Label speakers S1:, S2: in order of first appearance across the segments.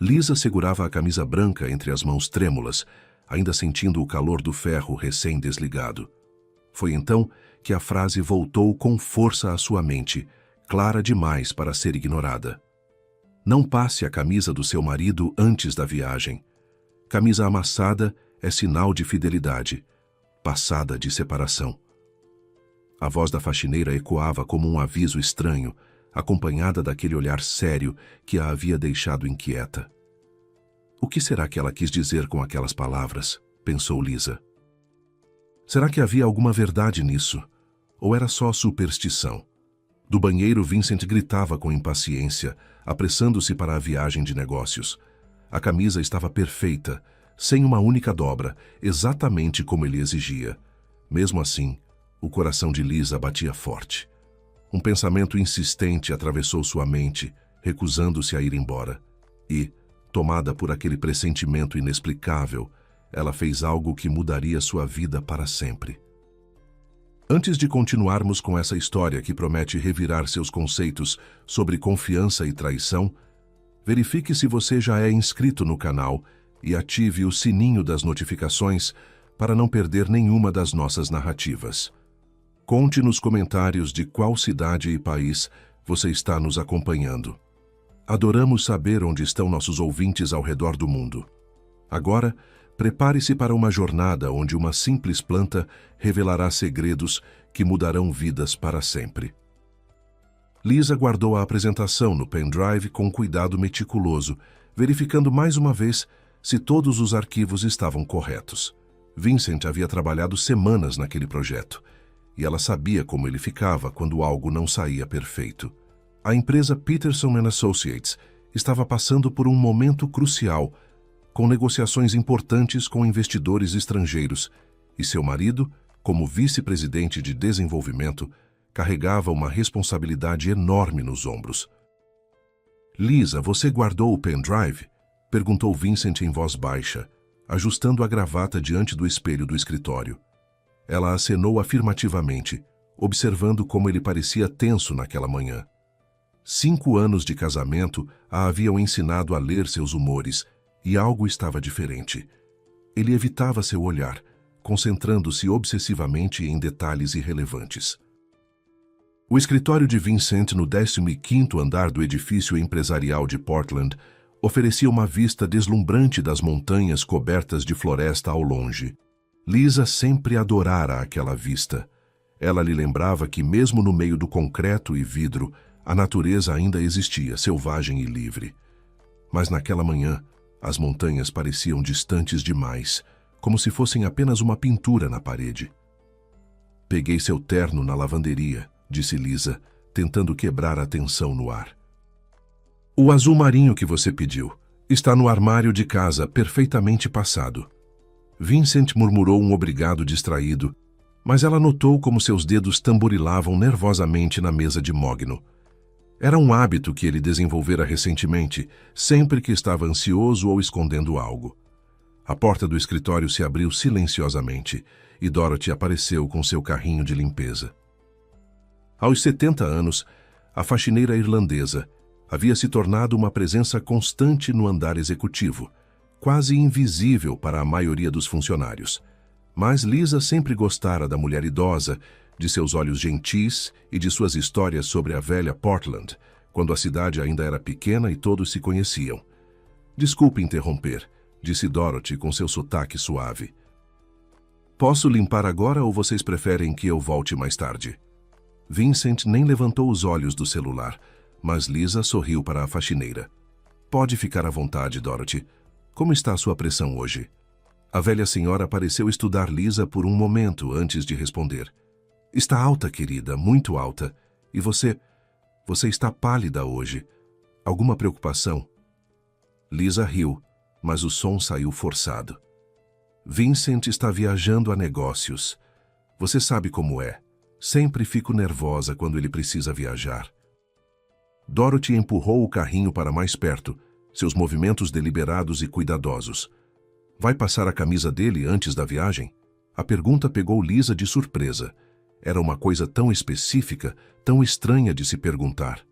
S1: Lisa segurava a camisa branca entre as mãos trêmulas, ainda sentindo o calor do ferro recém-desligado. Foi então que a frase voltou com força à sua mente, clara demais para ser ignorada. Não passe a camisa do seu marido antes da viagem. Camisa amassada é sinal de fidelidade, passada de separação. A voz da faxineira ecoava como um aviso estranho, acompanhada daquele olhar sério que a havia deixado inquieta. O que será que ela quis dizer com aquelas palavras? Pensou Lisa. Será que havia alguma verdade nisso? Ou era só superstição? Do banheiro, Vincent gritava com impaciência, apressando-se para a viagem de negócios. A camisa estava perfeita, sem uma única dobra, exatamente como ele exigia. Mesmo assim, o coração de Lisa batia forte. Um pensamento insistente atravessou sua mente, recusando-se a ir embora. E, tomada por aquele pressentimento inexplicável, ela fez algo que mudaria sua vida para sempre. Antes de continuarmos com essa história que promete revirar seus conceitos sobre confiança e traição, verifique se você já é inscrito no canal e ative o sininho das notificações para não perder nenhuma das nossas narrativas. Conte nos comentários de qual cidade e país você está nos acompanhando. Adoramos saber onde estão nossos ouvintes ao redor do mundo. Agora, prepare-se para uma jornada onde uma simples planta revelará segredos que mudarão vidas para sempre. Lisa guardou a apresentação no pendrive com cuidado meticuloso, verificando mais uma vez se todos os arquivos estavam corretos. Vincent havia trabalhado semanas naquele projeto, e ela sabia como ele ficava quando algo não saía perfeito. A empresa Peterson & Associates estava passando por um momento crucial, com negociações importantes com investidores estrangeiros, e seu marido, como vice-presidente de desenvolvimento, carregava uma responsabilidade enorme nos ombros. Lisa, você guardou o pendrive? Perguntou Vincent em voz baixa, ajustando a gravata diante do espelho do escritório. Ela acenou afirmativamente, observando como ele parecia tenso naquela manhã. 5 anos de casamento a haviam ensinado a ler seus humores, e algo estava diferente. Ele evitava seu olhar, concentrando-se obsessivamente em detalhes irrelevantes. O escritório de Vincent no 15º andar do edifício empresarial de Portland oferecia uma vista deslumbrante das montanhas cobertas de floresta ao longe. Lisa sempre adorara aquela vista. Ela lhe lembrava que mesmo no meio do concreto e vidro, a natureza ainda existia, selvagem e livre. Mas naquela manhã, as montanhas pareciam distantes demais, como se fossem apenas uma pintura na parede. Peguei seu terno na lavanderia, disse Lisa, tentando quebrar a tensão no ar. O azul marinho que você pediu está no armário de casa, perfeitamente passado. Vincent murmurou um obrigado distraído, mas ela notou como seus dedos tamborilavam nervosamente na mesa de mogno. Era um hábito que ele desenvolvera recentemente, sempre que estava ansioso ou escondendo algo. A porta do escritório se abriu silenciosamente e Dorothy apareceu com seu carrinho de limpeza. Aos 70 anos, a faxineira irlandesa havia se tornado uma presença constante no andar executivo, quase invisível para a maioria dos funcionários. Mas Lisa sempre gostara da mulher idosa, de seus olhos gentis e de suas histórias sobre a velha Portland, quando a cidade ainda era pequena e todos se conheciam. Desculpe interromper, disse Dorothy com seu sotaque suave. Posso limpar agora ou vocês preferem que eu volte mais tarde? Vincent nem levantou os olhos do celular, mas Lisa sorriu para a faxineira. Pode ficar à vontade, Dorothy. Como está a sua pressão hoje? A velha senhora pareceu estudar Lisa por um momento antes de responder. Está alta, querida, muito alta. E você está pálida hoje. Alguma preocupação? Lisa riu, mas o som saiu forçado. Vincent está viajando a negócios. Você sabe como é. Sempre fico nervosa quando ele precisa viajar. Dorothy empurrou o carrinho para mais perto, seus movimentos deliberados e cuidadosos. Vai passar a camisa dele antes da viagem? A pergunta pegou Lisa de surpresa. Era uma coisa tão específica, tão estranha de se perguntar.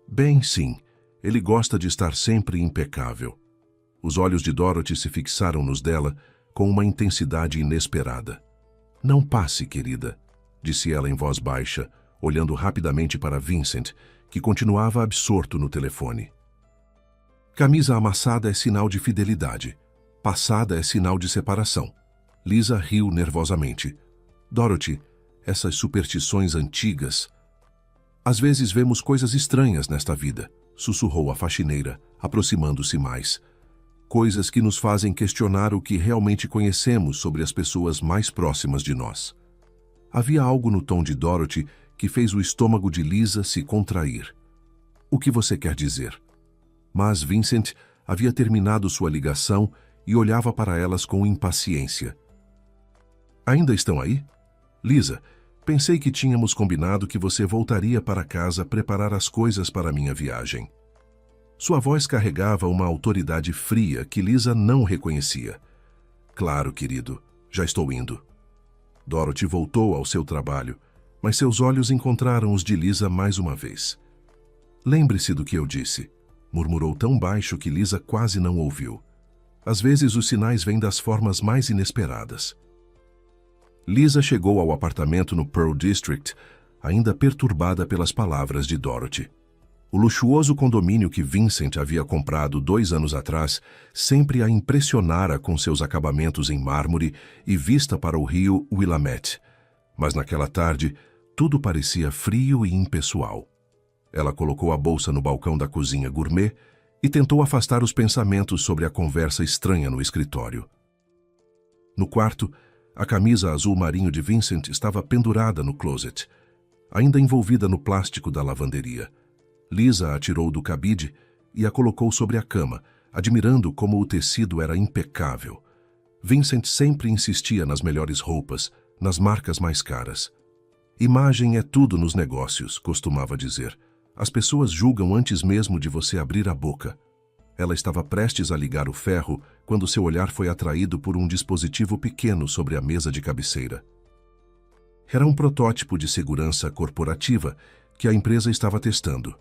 S1: Bem, sim, ele gosta de estar sempre impecável. Os olhos de Dorothy se fixaram nos dela com uma intensidade inesperada. "Não passe, querida", disse ela em voz baixa, olhando rapidamente para Vincent, que continuava absorto no telefone. "Camisa amassada é sinal de fidelidade. Passada é sinal de separação." Lisa riu nervosamente. "Dorothy, essas superstições antigas... Às vezes vemos coisas estranhas nesta vida", sussurrou a faxineira, aproximando-se mais. "Coisas que nos fazem questionar o que realmente conhecemos sobre as pessoas mais próximas de nós." Havia algo no tom de Dorothy que fez o estômago de Lisa se contrair. "O que você quer dizer?" Mas Vincent havia terminado sua ligação e olhava para elas com impaciência. "Ainda estão aí? Lisa, pensei que tínhamos combinado que você voltaria para casa preparar as coisas para a minha viagem." Sua voz carregava uma autoridade fria que Lisa não reconhecia. "Claro, querido, já estou indo." Dorothy voltou ao seu trabalho, mas seus olhos encontraram os de Lisa mais uma vez. "Lembre-se do que eu disse", murmurou tão baixo que Lisa quase não ouviu. "Às vezes os sinais vêm das formas mais inesperadas." Lisa chegou ao apartamento no Pearl District, ainda perturbada pelas palavras de Dorothy. O luxuoso condomínio que Vincent havia comprado 2 anos atrás sempre a impressionara com seus acabamentos em mármore e vista para o rio Willamette. Mas naquela tarde, tudo parecia frio e impessoal. Ela colocou a bolsa no balcão da cozinha gourmet e tentou afastar os pensamentos sobre a conversa estranha no escritório. No quarto, a camisa azul marinho de Vincent estava pendurada no closet, ainda envolvida no plástico da lavanderia. Lisa a tirou do cabide e a colocou sobre a cama, admirando como o tecido era impecável. Vincent sempre insistia nas melhores roupas, nas marcas mais caras. "Imagem é tudo nos negócios", costumava dizer. "As pessoas julgam antes mesmo de você abrir a boca." Ela estava prestes a ligar o ferro quando seu olhar foi atraído por um dispositivo pequeno sobre a mesa de cabeceira. Era um protótipo de segurança corporativa que a empresa estava testando.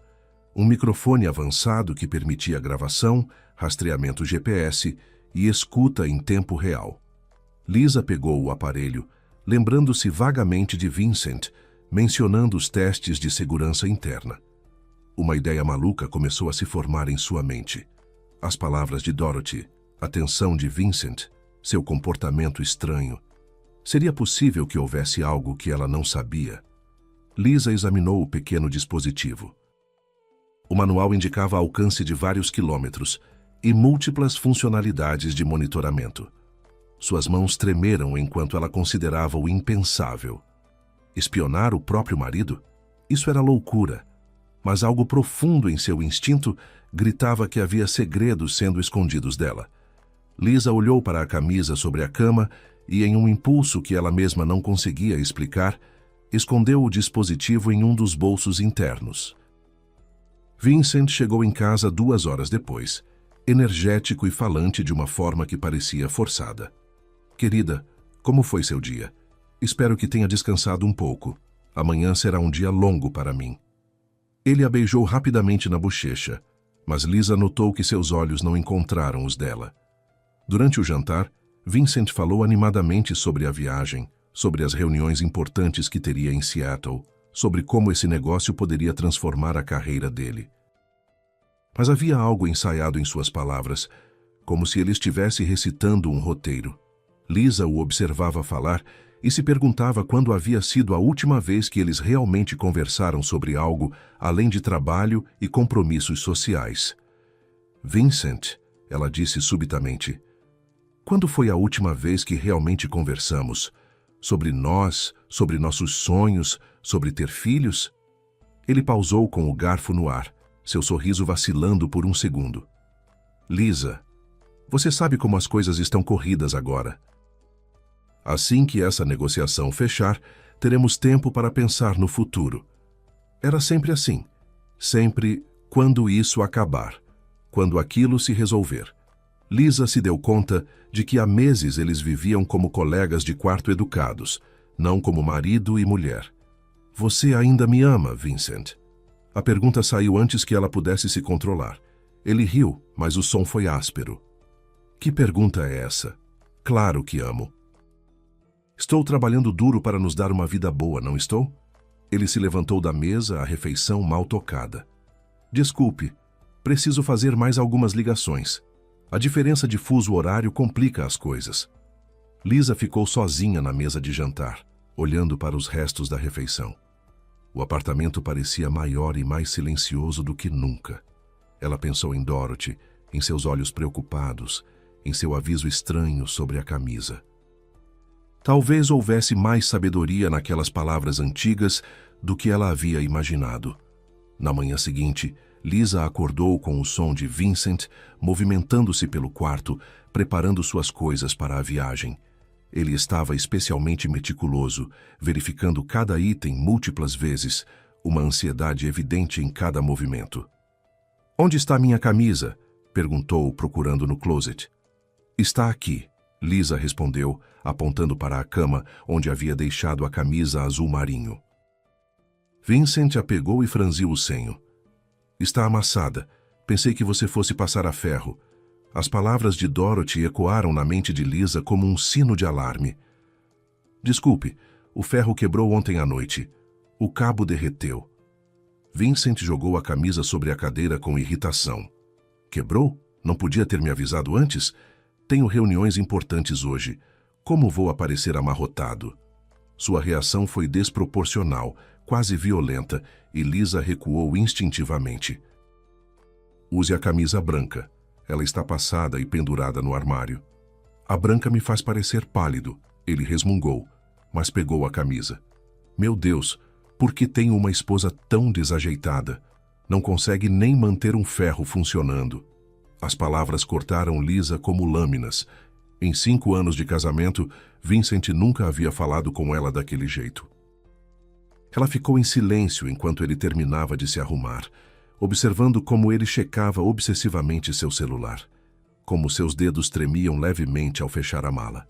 S1: Um microfone avançado que permitia gravação, rastreamento GPS e escuta em tempo real. Lisa pegou o aparelho, lembrando-se vagamente de Vincent, mencionando os testes de segurança interna. Uma ideia maluca começou a se formar em sua mente. As palavras de Dorothy, a tensão de Vincent, seu comportamento estranho. Seria possível que houvesse algo que ela não sabia? Lisa examinou o pequeno dispositivo. O manual indicava alcance de vários quilômetros e múltiplas funcionalidades de monitoramento. Suas mãos tremeram enquanto ela considerava o impensável. Espionar o próprio marido? Isso era loucura. Mas algo profundo em seu instinto gritava que havia segredos sendo escondidos dela. Lisa olhou para a camisa sobre a cama e, em um impulso que ela mesma não conseguia explicar, escondeu o dispositivo em um dos bolsos internos. Vincent chegou em casa 2 horas depois, energético e falante de uma forma que parecia forçada. "Querida, como foi seu dia? Espero que tenha descansado um pouco. Amanhã será um dia longo para mim." Ele a beijou rapidamente na bochecha, mas Lisa notou que seus olhos não encontraram os dela. Durante o jantar, Vincent falou animadamente sobre a viagem, sobre as reuniões importantes que teria em Seattle, sobre como esse negócio poderia transformar a carreira dele. Mas havia algo ensaiado em suas palavras, como se ele estivesse recitando um roteiro. Lisa o observava falar e se perguntava quando havia sido a última vez que eles realmente conversaram sobre algo além de trabalho e compromissos sociais. "Vincent", ela disse subitamente, "quando foi a última vez que realmente conversamos? Sobre nós, sobre nossos sonhos, sobre ter filhos?" Ele pausou com o garfo no ar, seu sorriso vacilando por um segundo. "Lisa, você sabe como as coisas estão corridas agora. Assim que essa negociação fechar, teremos tempo para pensar no futuro. Era sempre assim. Sempre quando isso acabar. Quando aquilo se resolver." Lisa se deu conta de que há meses eles viviam como colegas de quarto educados, não como marido e mulher. "Você ainda me ama, Vincent?" A pergunta saiu antes que ela pudesse se controlar. Ele riu, mas o som foi áspero. Que pergunta é essa? Claro que amo. Estou trabalhando duro para nos dar uma vida boa, não estou? Ele se levantou da mesa, a refeição mal tocada. Desculpe, preciso fazer mais algumas ligações. A diferença de fuso horário complica as coisas. Lisa ficou sozinha na mesa de jantar, olhando para os restos da refeição. O apartamento parecia maior e mais silencioso do que nunca. Ela pensou em Dorothy, em seus olhos preocupados, em seu aviso estranho sobre a camisa. Talvez houvesse mais sabedoria naquelas palavras antigas do que ela havia imaginado. Na manhã seguinte, Lisa acordou com o som de Vincent movimentando-se pelo quarto, preparando suas coisas para a viagem. Ele estava especialmente meticuloso, verificando cada item múltiplas vezes, uma ansiedade evidente em cada movimento. "Onde está minha camisa?" perguntou, procurando no closet. "Está aqui", Lisa respondeu, apontando para a cama onde havia deixado a camisa azul marinho. Vincent a pegou e franziu o senho. "Está amassada. Pensei que você fosse passar a ferro." As palavras de Dorothy ecoaram na mente de Lisa como um sino de alarme. "Desculpe, o ferro quebrou ontem à noite. O cabo derreteu." Vincent jogou a camisa sobre a cadeira com irritação. "Quebrou? Não podia ter me avisado antes? Tenho reuniões importantes hoje. Como vou aparecer amarrotado?" Sua reação foi desproporcional, quase violenta, e Lisa recuou instintivamente. "Use a camisa branca. Ela está passada e pendurada no armário." "A branca me faz parecer pálido", ele resmungou, mas pegou a camisa. "Meu Deus, por que tenho uma esposa tão desajeitada? Não consegue nem manter um ferro funcionando." As palavras cortaram Lisa como lâminas. Em 5 anos de casamento, Vincent nunca havia falado com ela daquele jeito. Ela ficou em silêncio enquanto ele terminava de se arrumar, observando como ele checava obsessivamente seu celular, como seus dedos tremiam levemente ao fechar a mala.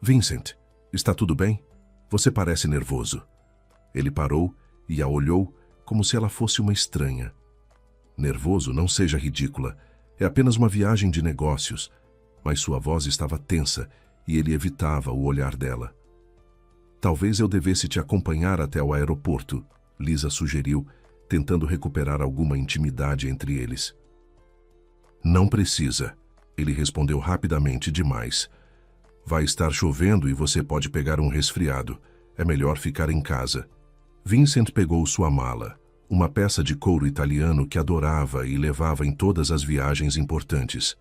S1: "Vincent, está tudo bem? Você parece nervoso." Ele parou e a olhou como se ela fosse uma estranha. "Nervoso, não seja ridícula. É apenas uma viagem de negócios." Mas sua voz estava tensa e ele evitava o olhar dela. "Talvez eu devesse te acompanhar até o aeroporto", Lisa sugeriu, tentando recuperar alguma intimidade entre eles. "Não precisa", ele respondeu rapidamente demais. "Vai estar chovendo e você pode pegar um resfriado. É melhor ficar em casa." Vincent pegou sua mala, uma peça de couro italiano que adorava e levava em todas as viagens importantes.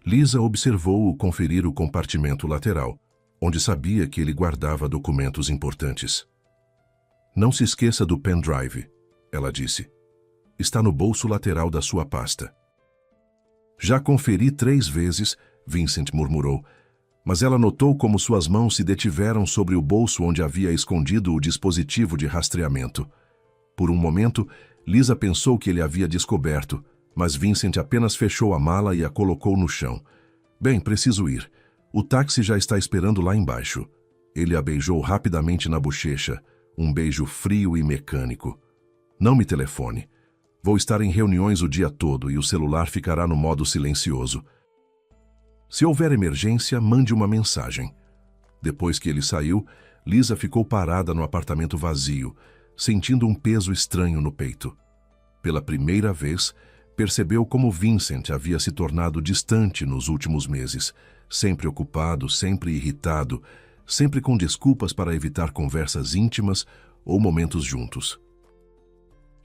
S1: Lisa observou-o conferir o compartimento lateral, onde sabia que ele guardava documentos importantes. "Não se esqueça do pendrive", ela disse. "Está no bolso lateral da sua pasta." "Já conferi 3 vezes", Vincent murmurou, mas ela notou como suas mãos se detiveram sobre o bolso onde havia escondido o dispositivo de rastreamento. Por um momento, Lisa pensou que ele havia descoberto, mas Vincent apenas fechou a mala e a colocou no chão. "Bem, preciso ir. O táxi já está esperando lá embaixo." Ele a beijou rapidamente na bochecha, um beijo frio e mecânico. "Não me telefone. Vou estar em reuniões o dia todo e o celular ficará no modo silencioso. Se houver emergência, mande uma mensagem." Depois que ele saiu, Lisa ficou parada no apartamento vazio, sentindo um peso estranho no peito. Pela primeira vez, percebeu como Vincent havia se tornado distante nos últimos meses, sempre ocupado, sempre irritado, sempre com desculpas para evitar conversas íntimas ou momentos juntos.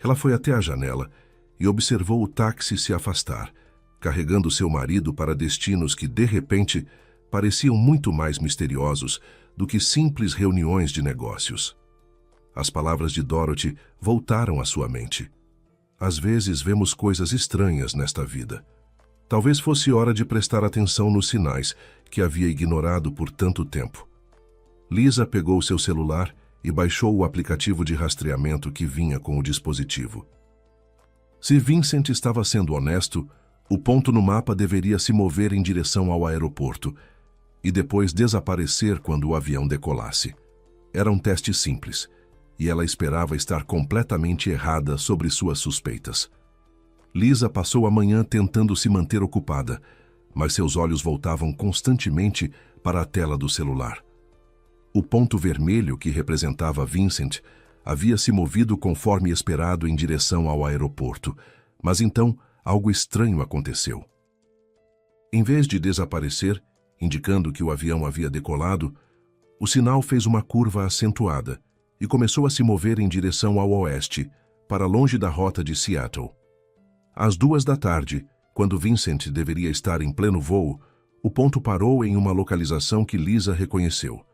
S1: Ela foi até a janela e observou o táxi se afastar, carregando seu marido para destinos que, de repente, pareciam muito mais misteriosos do que simples reuniões de negócios. As palavras de Dorothy voltaram à sua mente. "Às vezes vemos coisas estranhas nesta vida." Talvez fosse hora de prestar atenção nos sinais que havia ignorado por tanto tempo. Lisa pegou seu celular e baixou o aplicativo de rastreamento que vinha com o dispositivo. Se Vincent estava sendo honesto, o ponto no mapa deveria se mover em direção ao aeroporto e depois desaparecer quando o avião decolasse. Era um teste simples, e ela esperava estar completamente errada sobre suas suspeitas. Lisa passou a manhã tentando se manter ocupada, mas seus olhos voltavam constantemente para a tela do celular. O ponto vermelho que representava Vincent havia se movido conforme esperado em direção ao aeroporto, mas então algo estranho aconteceu. Em vez de desaparecer, indicando que o avião havia decolado, o sinal fez uma curva acentuada e começou a se mover em direção ao oeste, para longe da rota de Seattle. Às 2 da tarde, quando Vincent deveria estar em pleno voo, o ponto parou em uma localização que Lisa reconheceu: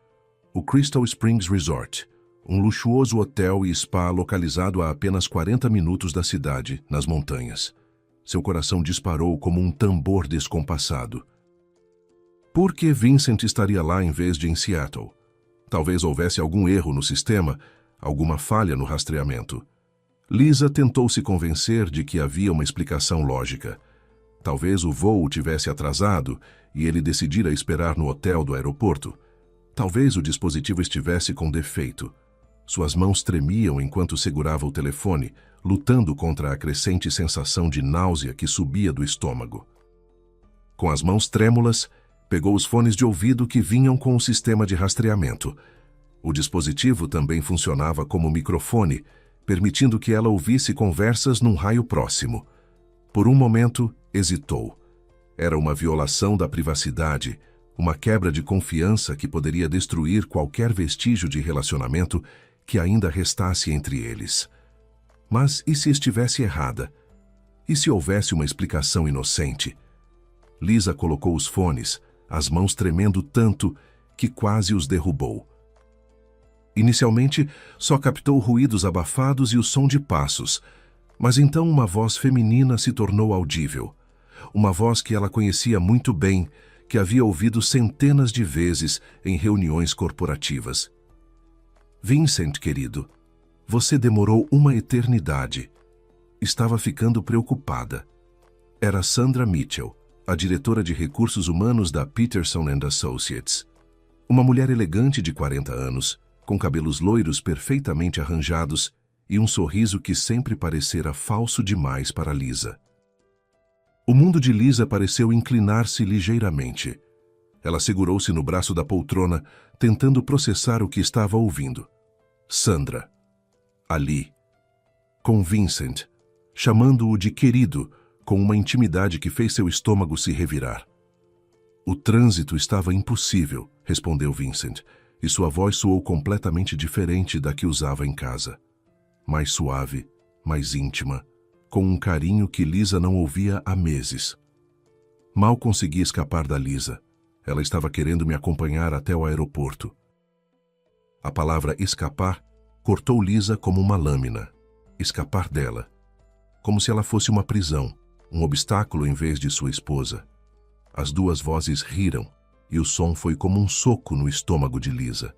S1: o Crystal Springs Resort, um luxuoso hotel e spa localizado a apenas 40 minutos da cidade, nas montanhas. Seu coração disparou como um tambor descompassado. Por que Vincent estaria lá em vez de em Seattle? Talvez houvesse algum erro no sistema, alguma falha no rastreamento. Lisa tentou se convencer de que havia uma explicação lógica. Talvez o voo tivesse atrasado e ele decidira esperar no hotel do aeroporto. Talvez o dispositivo estivesse com defeito. Suas mãos tremiam enquanto segurava o telefone, lutando contra a crescente sensação de náusea que subia do estômago. Com as mãos trêmulas, pegou os fones de ouvido que vinham com o sistema de rastreamento. O dispositivo também funcionava como microfone, permitindo que ela ouvisse conversas num raio próximo. Por um momento, hesitou. Era uma violação da privacidade, uma quebra de confiança que poderia destruir qualquer vestígio de relacionamento que ainda restasse entre eles. Mas e se estivesse errada? E se houvesse uma explicação inocente? Lisa colocou os fones, as mãos tremendo tanto que quase os derrubou. Inicialmente, só captou ruídos abafados e o som de passos, mas então uma voz feminina se tornou audível. Uma voz que ela conhecia muito bem, que havia ouvido centenas de vezes em reuniões corporativas. Vincent, querido, você demorou uma eternidade. Estava ficando preocupada. Era Sandra Mitchell, a diretora de recursos humanos da Peterson & Associates. Uma mulher elegante de 40 anos, com cabelos loiros perfeitamente arranjados e um sorriso que sempre parecera falso demais para Lisa. O mundo de Lisa pareceu inclinar-se ligeiramente. Ela segurou-se no braço da poltrona, tentando processar o que estava ouvindo. Sandra. Ali. Com Vincent, chamando-o de querido, com uma intimidade que fez seu estômago se revirar. O trânsito estava impossível, respondeu Vincent, e sua voz soou completamente diferente da que usava em casa. Mais suave, mais íntima, com um carinho que Lisa não ouvia há meses. Mal consegui escapar da Lisa. Ela estava querendo me acompanhar até o aeroporto. A palavra escapar cortou Lisa como uma lâmina. Escapar dela. Como se ela fosse uma prisão, um obstáculo em vez de sua esposa. As duas vozes riram, e o som foi como um soco no estômago de Lisa.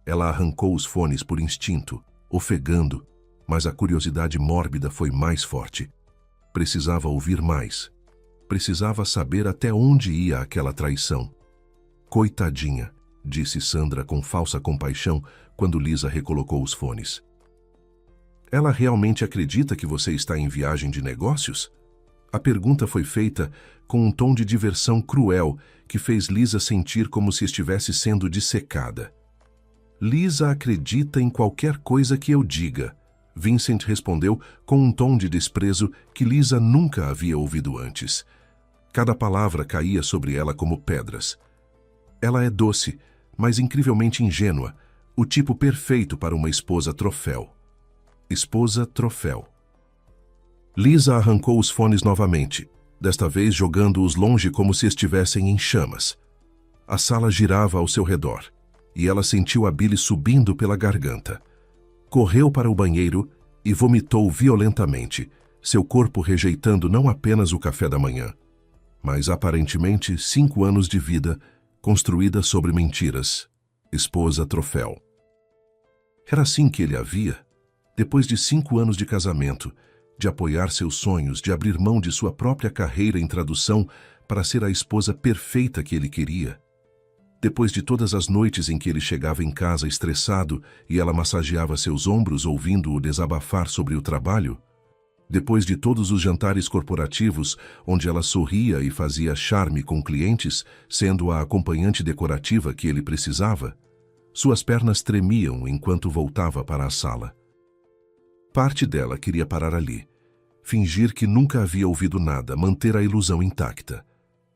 S1: Ela arrancou os fones por instinto, ofegando, mas a curiosidade mórbida foi mais forte. Precisava ouvir mais. Precisava saber até onde ia aquela traição. Coitadinha, disse Sandra com falsa compaixão quando Lisa recolocou os fones. Ela realmente acredita que você está em viagem de negócios? A pergunta foi feita com um tom de diversão cruel que fez Lisa sentir como se estivesse sendo dissecada. Lisa acredita em qualquer coisa que eu diga, Vincent respondeu com um tom de desprezo que Lisa nunca havia ouvido antes. Cada palavra caía sobre ela como pedras. Ela é doce, mas incrivelmente ingênua, o tipo perfeito para uma esposa troféu. Esposa troféu. Lisa arrancou os fones novamente, desta vez jogando-os longe como se estivessem em chamas. A sala girava ao seu redor, e ela sentiu a bile subindo pela garganta. Correu para o banheiro e vomitou violentamente, seu corpo rejeitando não apenas o café da manhã, mas aparentemente 5 anos de vida construída sobre mentiras. Esposa troféu. Era assim que ele a via, depois de 5 anos de casamento, de apoiar seus sonhos, de abrir mão de sua própria carreira em tradução para ser a esposa perfeita que ele queria. Depois de todas as noites em que ele chegava em casa estressado e ela massageava seus ombros ouvindo-o desabafar sobre o trabalho, Depois de todos os jantares corporativos, onde ela sorria e fazia charme com clientes, sendo a acompanhante decorativa que ele precisava, suas pernas tremiam enquanto voltava para a sala. Parte dela queria parar ali, fingir que nunca havia ouvido nada, manter a ilusão intacta.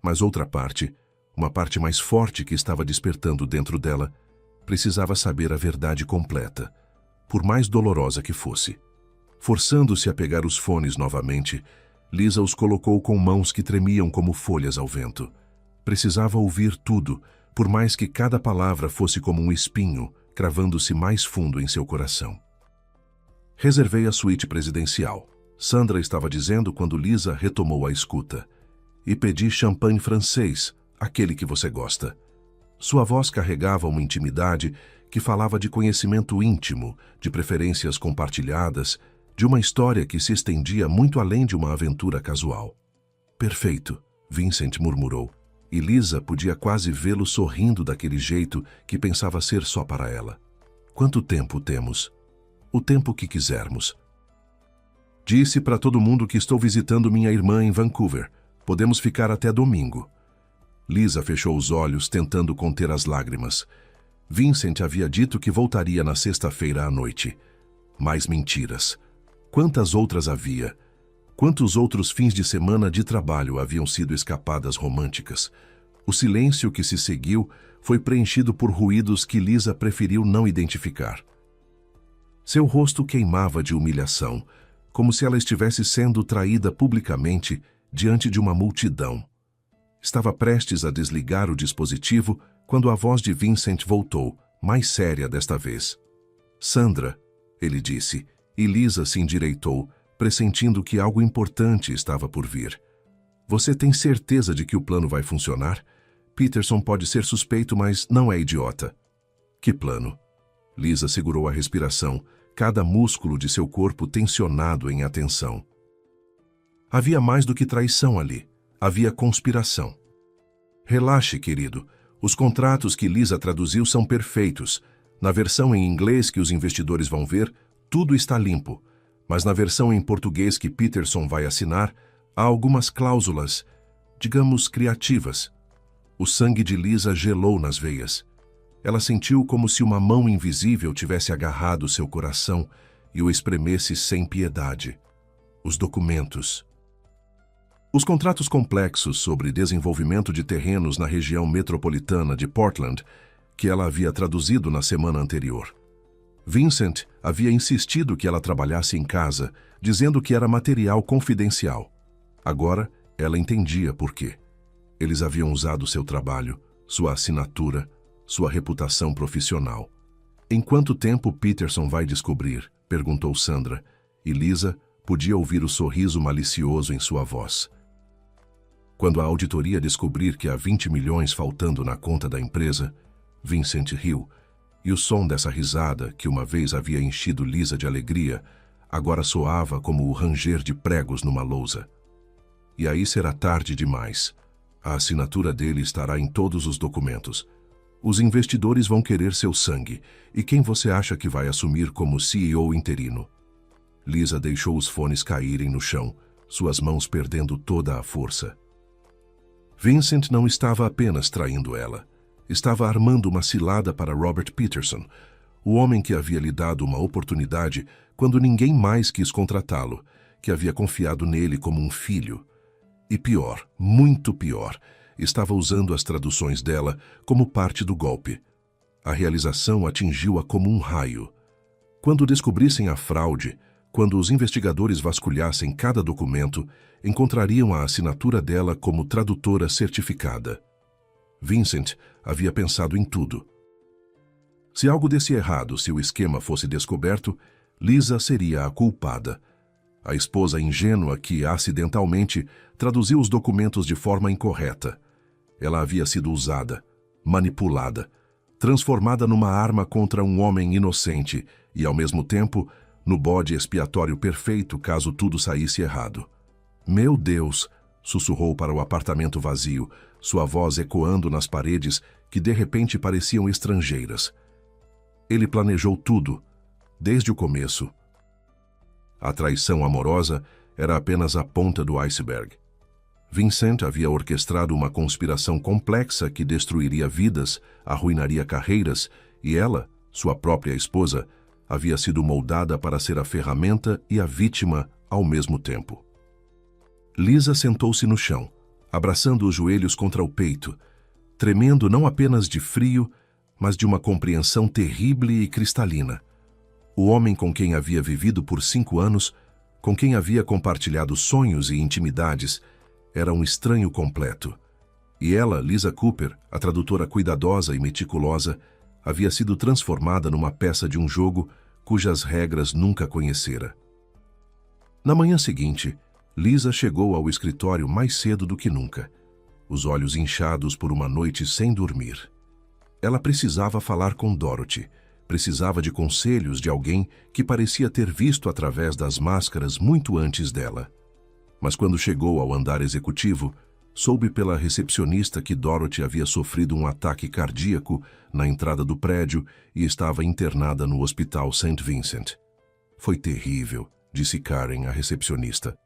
S1: Mas outra parte, uma parte mais forte que estava despertando dentro dela, precisava saber a verdade completa, por mais dolorosa que fosse. Forçando-se a pegar os fones novamente, Lisa os colocou com mãos que tremiam como folhas ao vento. Precisava ouvir tudo, por mais que cada palavra fosse como um espinho, cravando-se mais fundo em seu coração. Reservei a suíte presidencial, Sandra estava dizendo quando Lisa retomou a escuta. E pedi champanhe francês, aquele que você gosta. Sua voz carregava uma intimidade que falava de conhecimento íntimo, de preferências compartilhadas, de uma história que se estendia muito além de uma aventura casual. Perfeito, Vincent murmurou, e Lisa podia quase vê-lo sorrindo daquele jeito que pensava ser só para ela. Quanto tempo temos? O tempo que quisermos. Disse para todo mundo que estou visitando minha irmã em Vancouver. Podemos ficar até domingo. Lisa fechou os olhos, tentando conter as lágrimas. Vincent havia dito que voltaria na sexta-feira à noite. Mais mentiras. Quantas outras havia? Quantos outros fins de semana de trabalho haviam sido escapadas românticas? O silêncio que se seguiu foi preenchido por ruídos que Lisa preferiu não identificar. Seu rosto queimava de humilhação, como se ela estivesse sendo traída publicamente diante de uma multidão. Estava prestes a desligar o dispositivo quando a voz de Vincent voltou, mais séria desta vez. Sandra, ele disse, e Lisa se endireitou, pressentindo que algo importante estava por vir. Você tem certeza de que o plano vai funcionar? Peterson pode ser suspeito, mas não é idiota. Que plano? Lisa segurou a respiração, cada músculo de seu corpo tensionado em atenção. Havia mais do que traição ali. Havia conspiração. Relaxe, querido. Os contratos que Lisa traduziu são perfeitos. Na versão em inglês que os investidores vão ver, tudo está limpo. Mas na versão em português que Peterson vai assinar, há algumas cláusulas, digamos, criativas. O sangue de Lisa gelou nas veias. Ela sentiu como se uma mão invisível tivesse agarrado seu coração e o espremesse sem piedade. Os documentos. Os contratos complexos sobre desenvolvimento de terrenos na região metropolitana de Portland, que ela havia traduzido na semana anterior. Vincent havia insistido que ela trabalhasse em casa, dizendo que era material confidencial. Agora, ela entendia por quê. Eles haviam usado seu trabalho, sua assinatura, sua reputação profissional. Em quanto tempo Peterson vai descobrir? Perguntou Sandra, e Lisa podia ouvir o sorriso malicioso em sua voz. Quando a auditoria descobrir que há 20 milhões faltando na conta da empresa, Vincent riu, e o som dessa risada, que uma vez havia enchido Lisa de alegria, agora soava como o ranger de pregos numa lousa. E aí será tarde demais. A assinatura dele estará em todos os documentos. Os investidores vão querer seu sangue, e quem você acha que vai assumir como CEO interino? Lisa deixou os fones caírem no chão, suas mãos perdendo toda a força. Vincent não estava apenas traindo ela. Estava armando uma cilada para Robert Peterson, o homem que havia lhe dado uma oportunidade quando ninguém mais quis contratá-lo, que havia confiado nele como um filho. E pior, muito pior, estava usando as traduções dela como parte do golpe. A realização atingiu-a como um raio. Quando descobrissem a fraude, quando os investigadores vasculhassem cada documento, encontrariam a assinatura dela como tradutora certificada. Vincent havia pensado em tudo. Se algo desse errado, se o esquema fosse descoberto, Lisa seria a culpada. A esposa ingênua que, acidentalmente, traduziu os documentos de forma incorreta. Ela havia sido usada, manipulada, transformada numa arma contra um homem inocente e, ao mesmo tempo, no bode expiatório perfeito caso tudo saísse errado. Meu Deus! Sussurrou para o apartamento vazio, sua voz ecoando nas paredes que de repente pareciam estrangeiras. Ele planejou tudo, desde o começo. A traição amorosa era apenas a ponta do iceberg. Vincent havia orquestrado uma conspiração complexa que destruiria vidas, arruinaria carreiras, e ela, sua própria esposa, havia sido moldada para ser a ferramenta e a vítima ao mesmo tempo. Lisa sentou-se no chão, abraçando os joelhos contra o peito, tremendo não apenas de frio, mas de uma compreensão terrível e cristalina. O homem com quem havia vivido por 5 anos, com quem havia compartilhado sonhos e intimidades, era um estranho completo. E ela, Lisa Cooper, a tradutora cuidadosa e meticulosa, havia sido transformada numa peça de um jogo cujas regras nunca conhecera. Na manhã seguinte, Lisa chegou ao escritório mais cedo do que nunca, os olhos inchados por uma noite sem dormir. Ela precisava falar com Dorothy, precisava de conselhos de alguém que parecia ter visto através das máscaras muito antes dela. Mas quando chegou ao andar executivo, soube pela recepcionista que Dorothy havia sofrido um ataque cardíaco na entrada do prédio e estava internada no Hospital St. Vincent. Foi terrível, disse Karen, a recepcionista.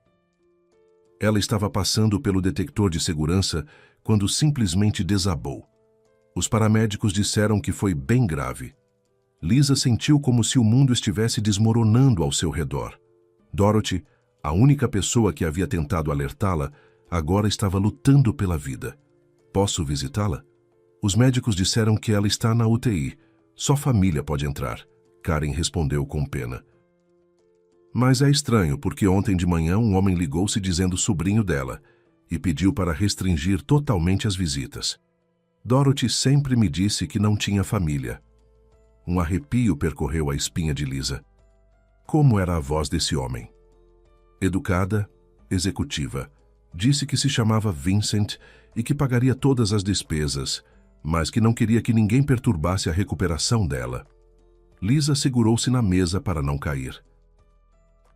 S1: Ela estava passando pelo detector de segurança quando simplesmente desabou. Os paramédicos disseram que foi bem grave. Lisa sentiu como se o mundo estivesse desmoronando ao seu redor. Dorothy, a única pessoa que havia tentado alertá-la, agora estava lutando pela vida. Posso visitá-la? Os médicos disseram que ela está na UTI. Só família pode entrar. Karen respondeu com pena. Mas é estranho, porque ontem de manhã um homem ligou-se dizendo sobrinho dela e pediu para restringir totalmente as visitas. Dorothy sempre me disse que não tinha família. Um arrepio percorreu a espinha de Lisa. Como era a voz desse homem? Educada, executiva. Disse que se chamava Vincent e que pagaria todas as despesas, mas que não queria que ninguém perturbasse a recuperação dela. Lisa segurou-se na mesa para não cair.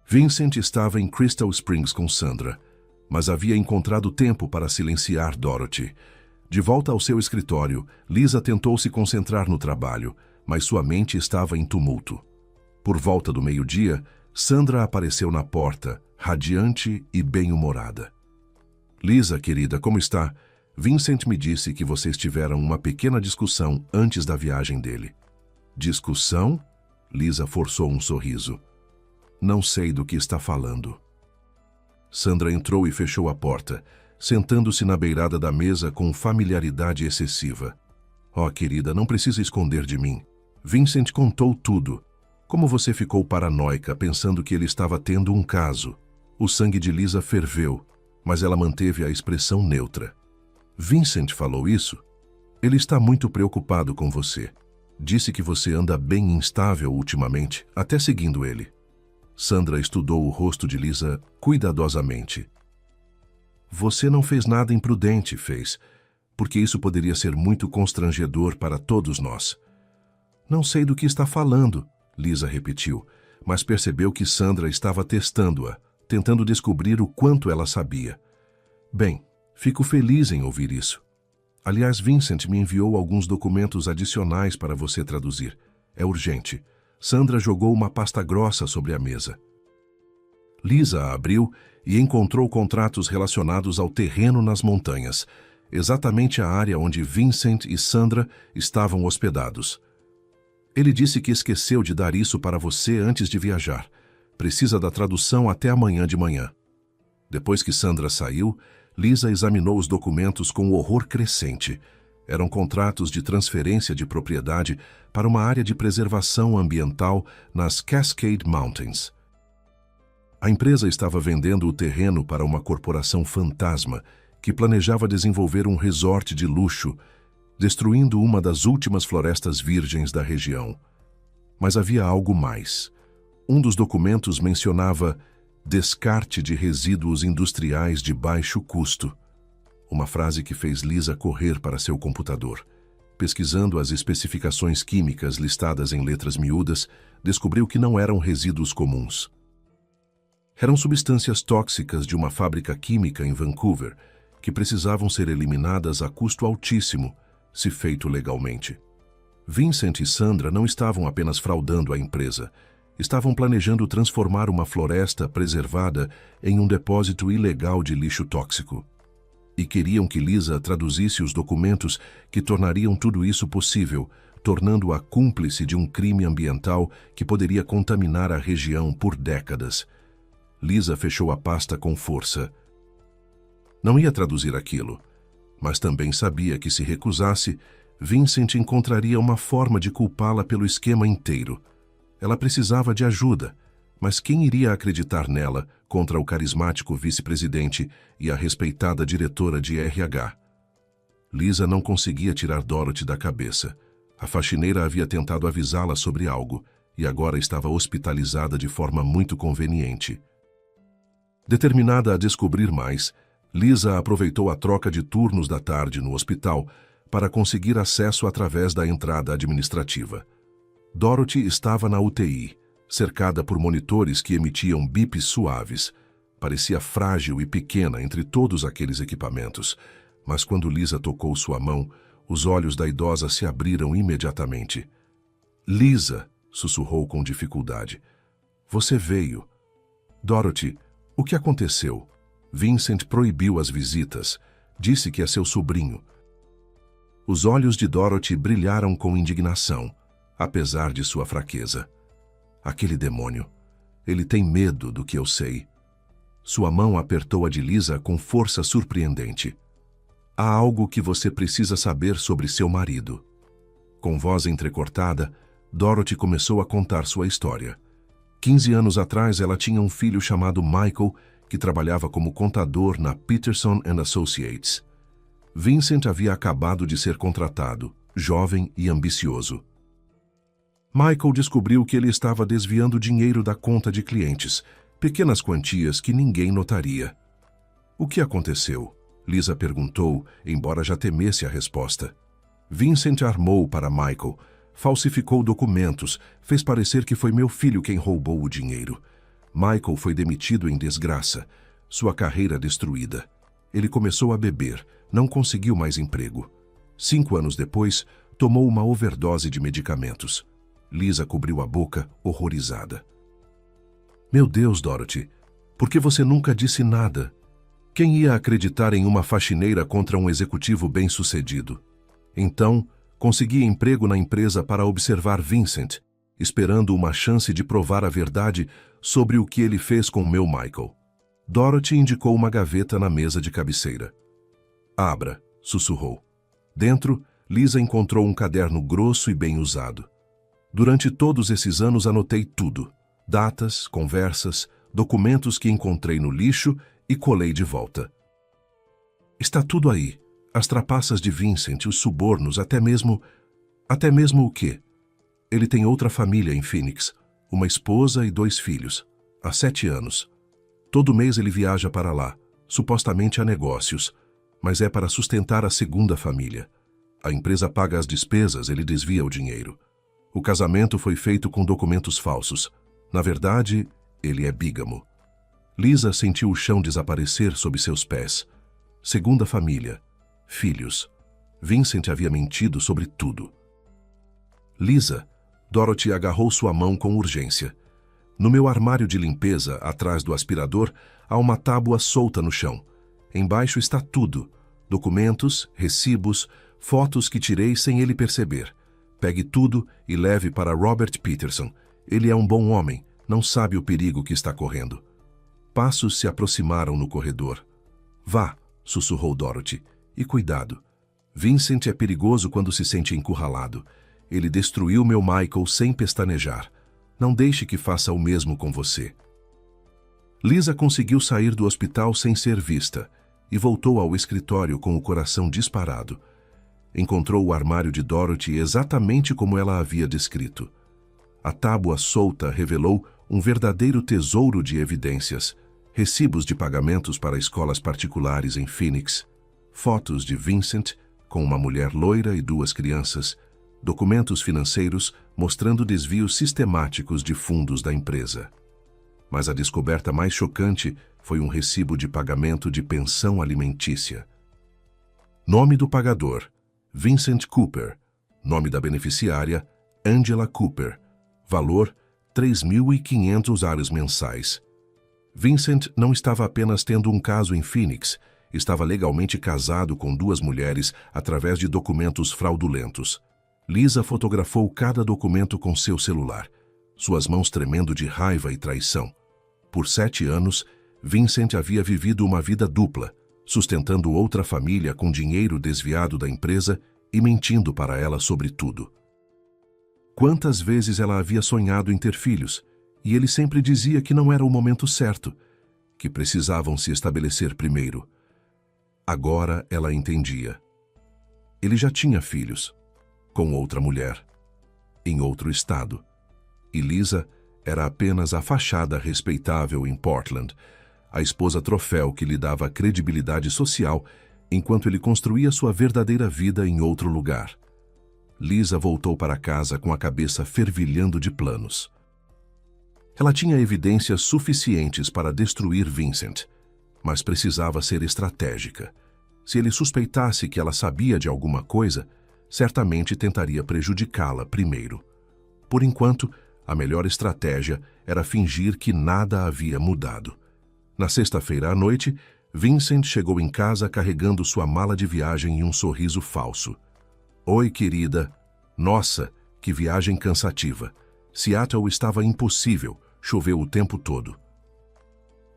S1: Vincent estava em Crystal Springs com Sandra, mas havia encontrado tempo para silenciar Dorothy. De volta ao seu escritório, Lisa tentou se concentrar no trabalho, mas sua mente estava em tumulto. Por volta do meio-dia, Sandra apareceu na porta, radiante e bem-humorada. Lisa, querida, como está? Vincent me disse que vocês tiveram uma pequena discussão antes da viagem dele. Discussão? Lisa forçou um sorriso. Não sei do que está falando. Sandra entrou e fechou a porta, sentando-se na beirada da mesa com familiaridade excessiva. Oh, querida, não precisa esconder de mim. Vincent contou tudo. Como você ficou paranoica, pensando que ele estava tendo um caso. O sangue de Lisa ferveu, mas ela manteve a expressão neutra. Vincent falou isso? Ele está muito preocupado com você. Disse que você anda bem instável ultimamente, até seguindo ele. Sandra estudou o rosto de Lisa cuidadosamente. Você não fez nada imprudente, fez, porque isso poderia ser muito constrangedor para todos nós. Não sei do que está falando, Lisa repetiu, mas percebeu que Sandra estava testando-a, tentando descobrir o quanto ela sabia. Bem, fico feliz em ouvir isso. Aliás, Vincent me enviou alguns documentos adicionais para você traduzir. É urgente. Sandra jogou uma pasta grossa sobre a mesa. Lisa a abriu e encontrou contratos relacionados ao terreno nas montanhas, exatamente a área onde Vincent e Sandra estavam hospedados. Ele disse que esqueceu de dar isso para você antes de viajar. Precisa da tradução até amanhã de manhã. Depois que Sandra saiu, Lisa examinou os documentos com horror crescente. Eram contratos de transferência de propriedade para uma área de preservação ambiental nas Cascade Mountains. A empresa estava vendendo o terreno para uma corporação fantasma que planejava desenvolver um resort de luxo, destruindo uma das últimas florestas virgens da região. Mas havia algo mais. Um dos documentos mencionava descarte de resíduos industriais de baixo custo. Uma frase que fez Lisa correr para seu computador. Pesquisando as especificações químicas listadas em letras miúdas, descobriu que não eram resíduos comuns. Eram substâncias tóxicas de uma fábrica química em Vancouver, que precisavam ser eliminadas a custo altíssimo, se feito legalmente. Vincent e Sandra não estavam apenas fraudando a empresa, Estavam planejando transformar uma floresta preservada em um depósito ilegal de lixo tóxico. E queriam que Lisa traduzisse os documentos que tornariam tudo isso possível, tornando-a cúmplice de um crime ambiental que poderia contaminar a região por décadas. Lisa fechou a pasta com força. Não ia traduzir aquilo, mas também sabia que se recusasse, Vincent encontraria uma forma de culpá-la pelo esquema inteiro. Ela precisava de ajuda, mas quem iria acreditar nela contra o carismático vice-presidente e a respeitada diretora de RH? Lisa não conseguia tirar Dorothy da cabeça. A faxineira havia tentado avisá-la sobre algo e agora estava hospitalizada de forma muito conveniente. Determinada a descobrir mais, Lisa aproveitou a troca de turnos da tarde no hospital para conseguir acesso através da entrada administrativa. Dorothy estava na UTI, cercada por monitores que emitiam bips suaves. Parecia frágil e pequena entre todos aqueles equipamentos, mas quando Lisa tocou sua mão, os olhos da idosa se abriram imediatamente. "Lisa", sussurrou com dificuldade. "Você veio." "Dorothy, o que aconteceu?" "Vincent proibiu as visitas. Disse que é seu sobrinho." Os olhos de Dorothy brilharam com indignação, apesar de sua fraqueza. "Aquele demônio. Ele tem medo do que eu sei." Sua mão apertou a de Lisa com força surpreendente. "Há algo que você precisa saber sobre seu marido." Com voz entrecortada, Dorothy começou a contar sua história. 15 anos atrás, ela tinha um filho chamado Michael, que trabalhava como contador na Peterson & Associates. Vincent havia acabado de ser contratado, jovem e ambicioso. Michael descobriu que ele estava desviando dinheiro da conta de clientes, pequenas quantias que ninguém notaria. "O que aconteceu?" Lisa perguntou, embora já temesse a resposta. "Vincent armou para Michael, falsificou documentos, fez parecer que foi meu filho quem roubou o dinheiro. Michael foi demitido em desgraça, sua carreira destruída. Ele começou a beber, não conseguiu mais emprego. 5 anos depois, tomou uma overdose de medicamentos." Lisa cobriu a boca, horrorizada. "Meu Deus, Dorothy, por que você nunca disse nada? Quem ia acreditar em uma faxineira contra um executivo bem-sucedido?" Então, consegui emprego na empresa para observar Vincent, esperando uma chance de provar a verdade sobre o que ele fez com meu Michael. Dorothy indicou uma gaveta na mesa de cabeceira. "Abra", sussurrou. Dentro, Lisa encontrou um caderno grosso e bem usado. "Durante todos esses anos anotei tudo. Datas, conversas, documentos que encontrei no lixo e colei de volta. Está tudo aí. As trapaças de Vincent, os subornos, até mesmo o quê? Ele tem outra família em Phoenix, uma esposa e 2 filhos, há 7 anos. Todo mês ele viaja para lá, supostamente a negócios, mas é para sustentar a segunda família. A empresa paga as despesas, ele desvia o dinheiro. O casamento foi feito com documentos falsos. Na verdade, ele é bígamo." Lisa sentiu o chão desaparecer sob seus pés. Segunda família. Filhos. Vincent havia mentido sobre tudo. "Lisa", Dorothy agarrou sua mão com urgência. "No meu armário de limpeza, atrás do aspirador, há uma tábua solta no chão. Embaixo está tudo. Documentos, recibos, fotos que tirei sem ele perceber. Pegue tudo e leve para Robert Peterson. Ele é um bom homem, não sabe o perigo que está correndo." Passos se aproximaram no corredor. "Vá", sussurrou Dorothy, "e cuidado. Vincent é perigoso quando se sente encurralado. Ele destruiu meu Michael sem pestanejar. Não deixe que faça o mesmo com você." Lisa conseguiu sair do hospital sem ser vista e voltou ao escritório com o coração disparado. Encontrou o armário de Dorothy exatamente como ela havia descrito. A tábua solta revelou um verdadeiro tesouro de evidências, recibos de pagamentos para escolas particulares em Phoenix, fotos de Vincent com uma mulher loira e 2 crianças, documentos financeiros mostrando desvios sistemáticos de fundos da empresa. Mas a descoberta mais chocante foi um recibo de pagamento de pensão alimentícia. Nome do pagador: Vincent Cooper. Nome da beneficiária: Angela Cooper. Valor: $3.500 mensais. Vincent não estava apenas tendo um caso em Phoenix, estava legalmente casado com 2 mulheres através de documentos fraudulentos. Lisa fotografou cada documento com seu celular, suas mãos tremendo de raiva e traição. Por 7 anos, Vincent havia vivido uma vida dupla, sustentando outra família com dinheiro desviado da empresa e mentindo para ela sobre tudo. Quantas vezes ela havia sonhado em ter filhos, e ele sempre dizia que não era o momento certo, que precisavam se estabelecer primeiro. Agora ela entendia. Ele já tinha filhos, com outra mulher, em outro estado, e Lisa era apenas a fachada respeitável em Portland, a esposa troféu que lhe dava credibilidade social enquanto ele construía sua verdadeira vida em outro lugar. Lisa voltou para casa com a cabeça fervilhando de planos. Ela tinha evidências suficientes para destruir Vincent, mas precisava ser estratégica. Se ele suspeitasse que ela sabia de alguma coisa, certamente tentaria prejudicá-la primeiro. Por enquanto, a melhor estratégia era fingir que nada havia mudado. Na sexta-feira à noite, Vincent chegou em casa carregando sua mala de viagem e um sorriso falso. Oi, querida. Nossa, que viagem cansativa. Seattle estava impossível, choveu o tempo todo.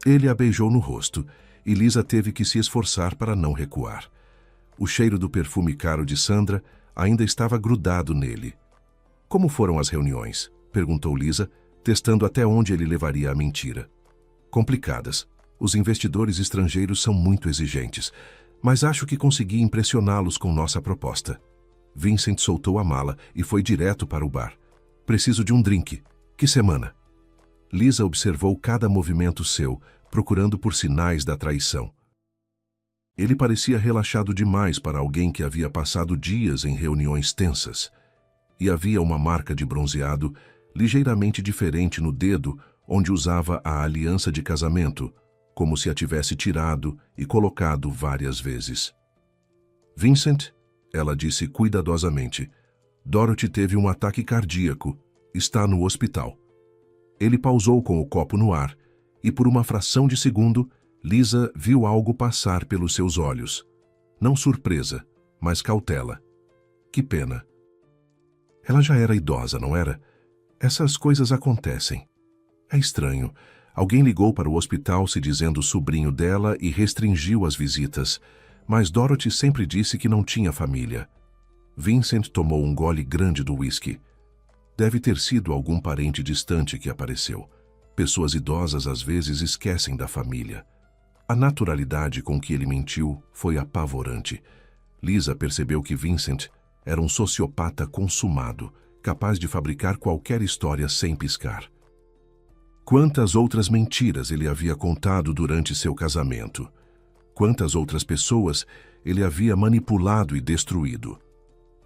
S1: Ele a beijou no rosto e Lisa teve que se esforçar para não recuar. O cheiro do perfume caro de Sandra ainda estava grudado nele. Como foram as reuniões? Perguntou Lisa, testando até onde ele levaria a mentira. Complicadas. Os investidores estrangeiros são muito exigentes, mas acho que consegui impressioná-los com nossa proposta. Vincent soltou a mala e foi direto para o bar. Preciso de um drink. Que semana? Lisa observou cada movimento seu, procurando por sinais da traição. Ele parecia relaxado demais para alguém que havia passado dias em reuniões tensas. E havia uma marca de bronzeado ligeiramente diferente no dedo onde usava a aliança de casamento, como se a tivesse tirado e colocado várias vezes. Vincent, ela disse cuidadosamente, Dorothy teve um ataque cardíaco, está no hospital. Ele pausou com o copo no ar, e por uma fração de segundo, Lisa viu algo passar pelos seus olhos. Não surpresa, mas cautela. Que pena. Ela já era idosa, não era? Essas coisas acontecem. É estranho. Alguém ligou para o hospital se dizendo sobrinho dela e restringiu as visitas, mas Dorothy sempre disse que não tinha família. Vincent tomou um gole grande do uísque. Deve ter sido algum parente distante que apareceu. Pessoas idosas às vezes esquecem da família. A naturalidade com que ele mentiu foi apavorante. Lisa percebeu que Vincent era um sociopata consumado, capaz de fabricar qualquer história sem piscar. Quantas outras mentiras ele havia contado durante seu casamento? Quantas outras pessoas ele havia manipulado e destruído?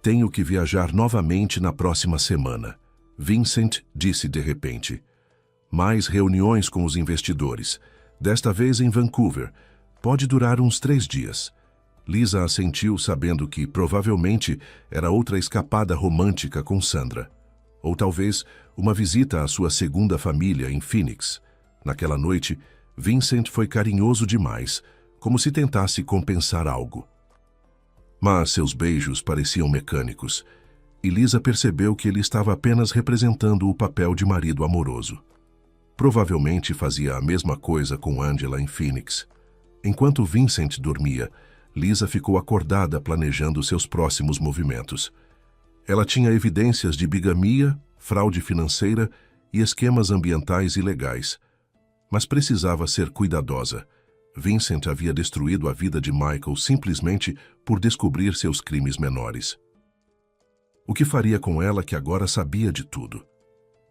S1: Tenho que viajar novamente na próxima semana, Vincent disse de repente. Mais reuniões com os investidores, desta vez em Vancouver. Pode durar uns 3 dias. Lisa assentiu sabendo que, provavelmente, era outra escapada romântica com Sandra. Ou talvez uma visita à sua segunda família em Phoenix. Naquela noite, Vincent foi carinhoso demais, como se tentasse compensar algo. Mas seus beijos pareciam mecânicos, e Lisa percebeu que ele estava apenas representando o papel de marido amoroso. Provavelmente fazia a mesma coisa com Angela em Phoenix. Enquanto Vincent dormia, Lisa ficou acordada planejando seus próximos movimentos. Ela tinha evidências de bigamia, fraude financeira e esquemas ambientais ilegais. Mas precisava ser cuidadosa. Vincent havia destruído a vida de Michael simplesmente por descobrir seus crimes menores. O que faria com ela que agora sabia de tudo?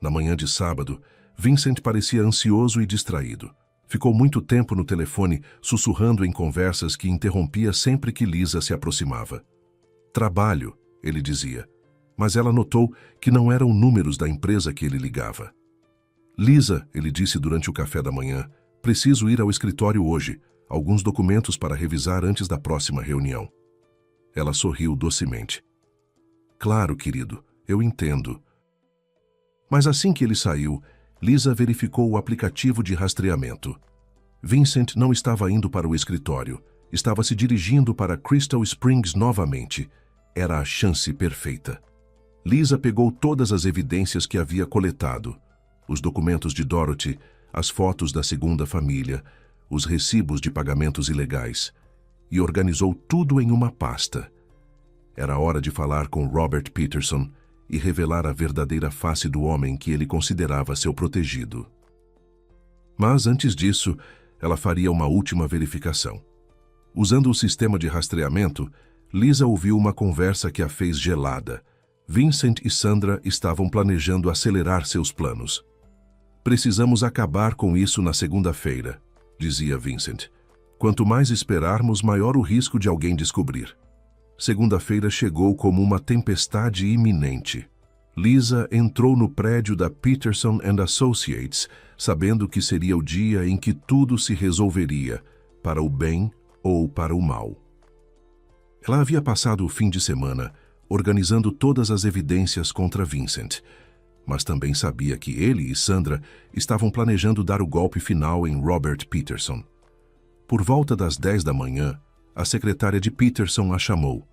S1: Na manhã de sábado, Vincent parecia ansioso e distraído. Ficou muito tempo no telefone, sussurrando em conversas que interrompia sempre que Lisa se aproximava. Trabalho, ele dizia, mas ela notou que não eram números da empresa que ele ligava. Lisa, ele disse durante o café da manhã, preciso ir ao escritório hoje, alguns documentos para revisar antes da próxima reunião. Ela sorriu docemente. Claro, querido, eu entendo. Mas assim que ele saiu, Lisa verificou o aplicativo de rastreamento. Vincent não estava indo para o escritório. Estava se dirigindo para Crystal Springs novamente. Era a chance perfeita. Lisa pegou todas as evidências que havia coletado. Os documentos de Dorothy, as fotos da segunda família, os recibos de pagamentos ilegais, e organizou tudo em uma pasta. Era hora de falar com Robert Peterson e revelar a verdadeira face do homem que ele considerava seu protegido. Mas, antes disso, ela faria uma última verificação. Usando o sistema de rastreamento, Lisa ouviu uma conversa que a fez gelada. Vincent e Sandra estavam planejando acelerar seus planos. Precisamos acabar com isso na segunda-feira, dizia Vincent. Quanto mais esperarmos, maior o risco de alguém descobrir. Segunda-feira chegou como uma tempestade iminente. Lisa entrou no prédio da Peterson & Associates, sabendo que seria o dia em que tudo se resolveria, para o bem ou para o mal. Ela havia passado o fim de semana organizando todas as evidências contra Vincent, mas também sabia que ele e Sandra estavam planejando dar o golpe final em Robert Peterson. Por volta das 10 da manhã, a secretária de Peterson a chamou.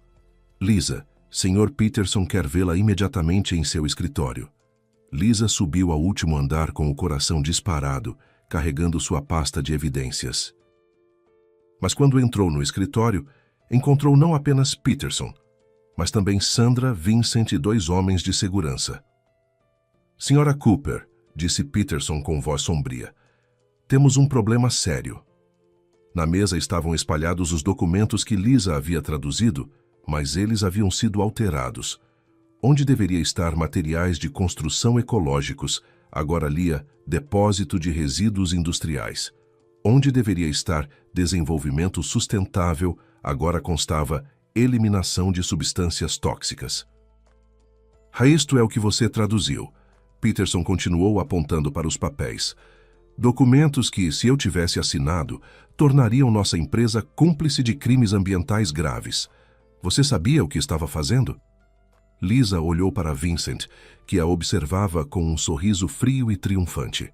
S1: Lisa, Sr. Peterson quer vê-la imediatamente em seu escritório. Lisa subiu ao último andar com o coração disparado, carregando sua pasta de evidências. Mas quando entrou no escritório, encontrou não apenas Peterson, mas também Sandra, Vincent e 2 homens de segurança. Senhora Cooper, disse Peterson com voz sombria, temos um problema sério. Na mesa estavam espalhados os documentos que Lisa havia traduzido, mas eles haviam sido alterados. Onde deveria estar materiais de construção ecológicos, agora lia depósito de resíduos industriais. Onde deveria estar desenvolvimento sustentável, agora constava eliminação de substâncias tóxicas. Isto é o que você traduziu. Peterson continuou apontando para os papéis. Documentos que, se eu tivesse assinado, tornariam nossa empresa cúmplice de crimes ambientais graves. Você sabia o que estava fazendo? Lisa olhou para Vincent, que a observava com um sorriso frio e triunfante.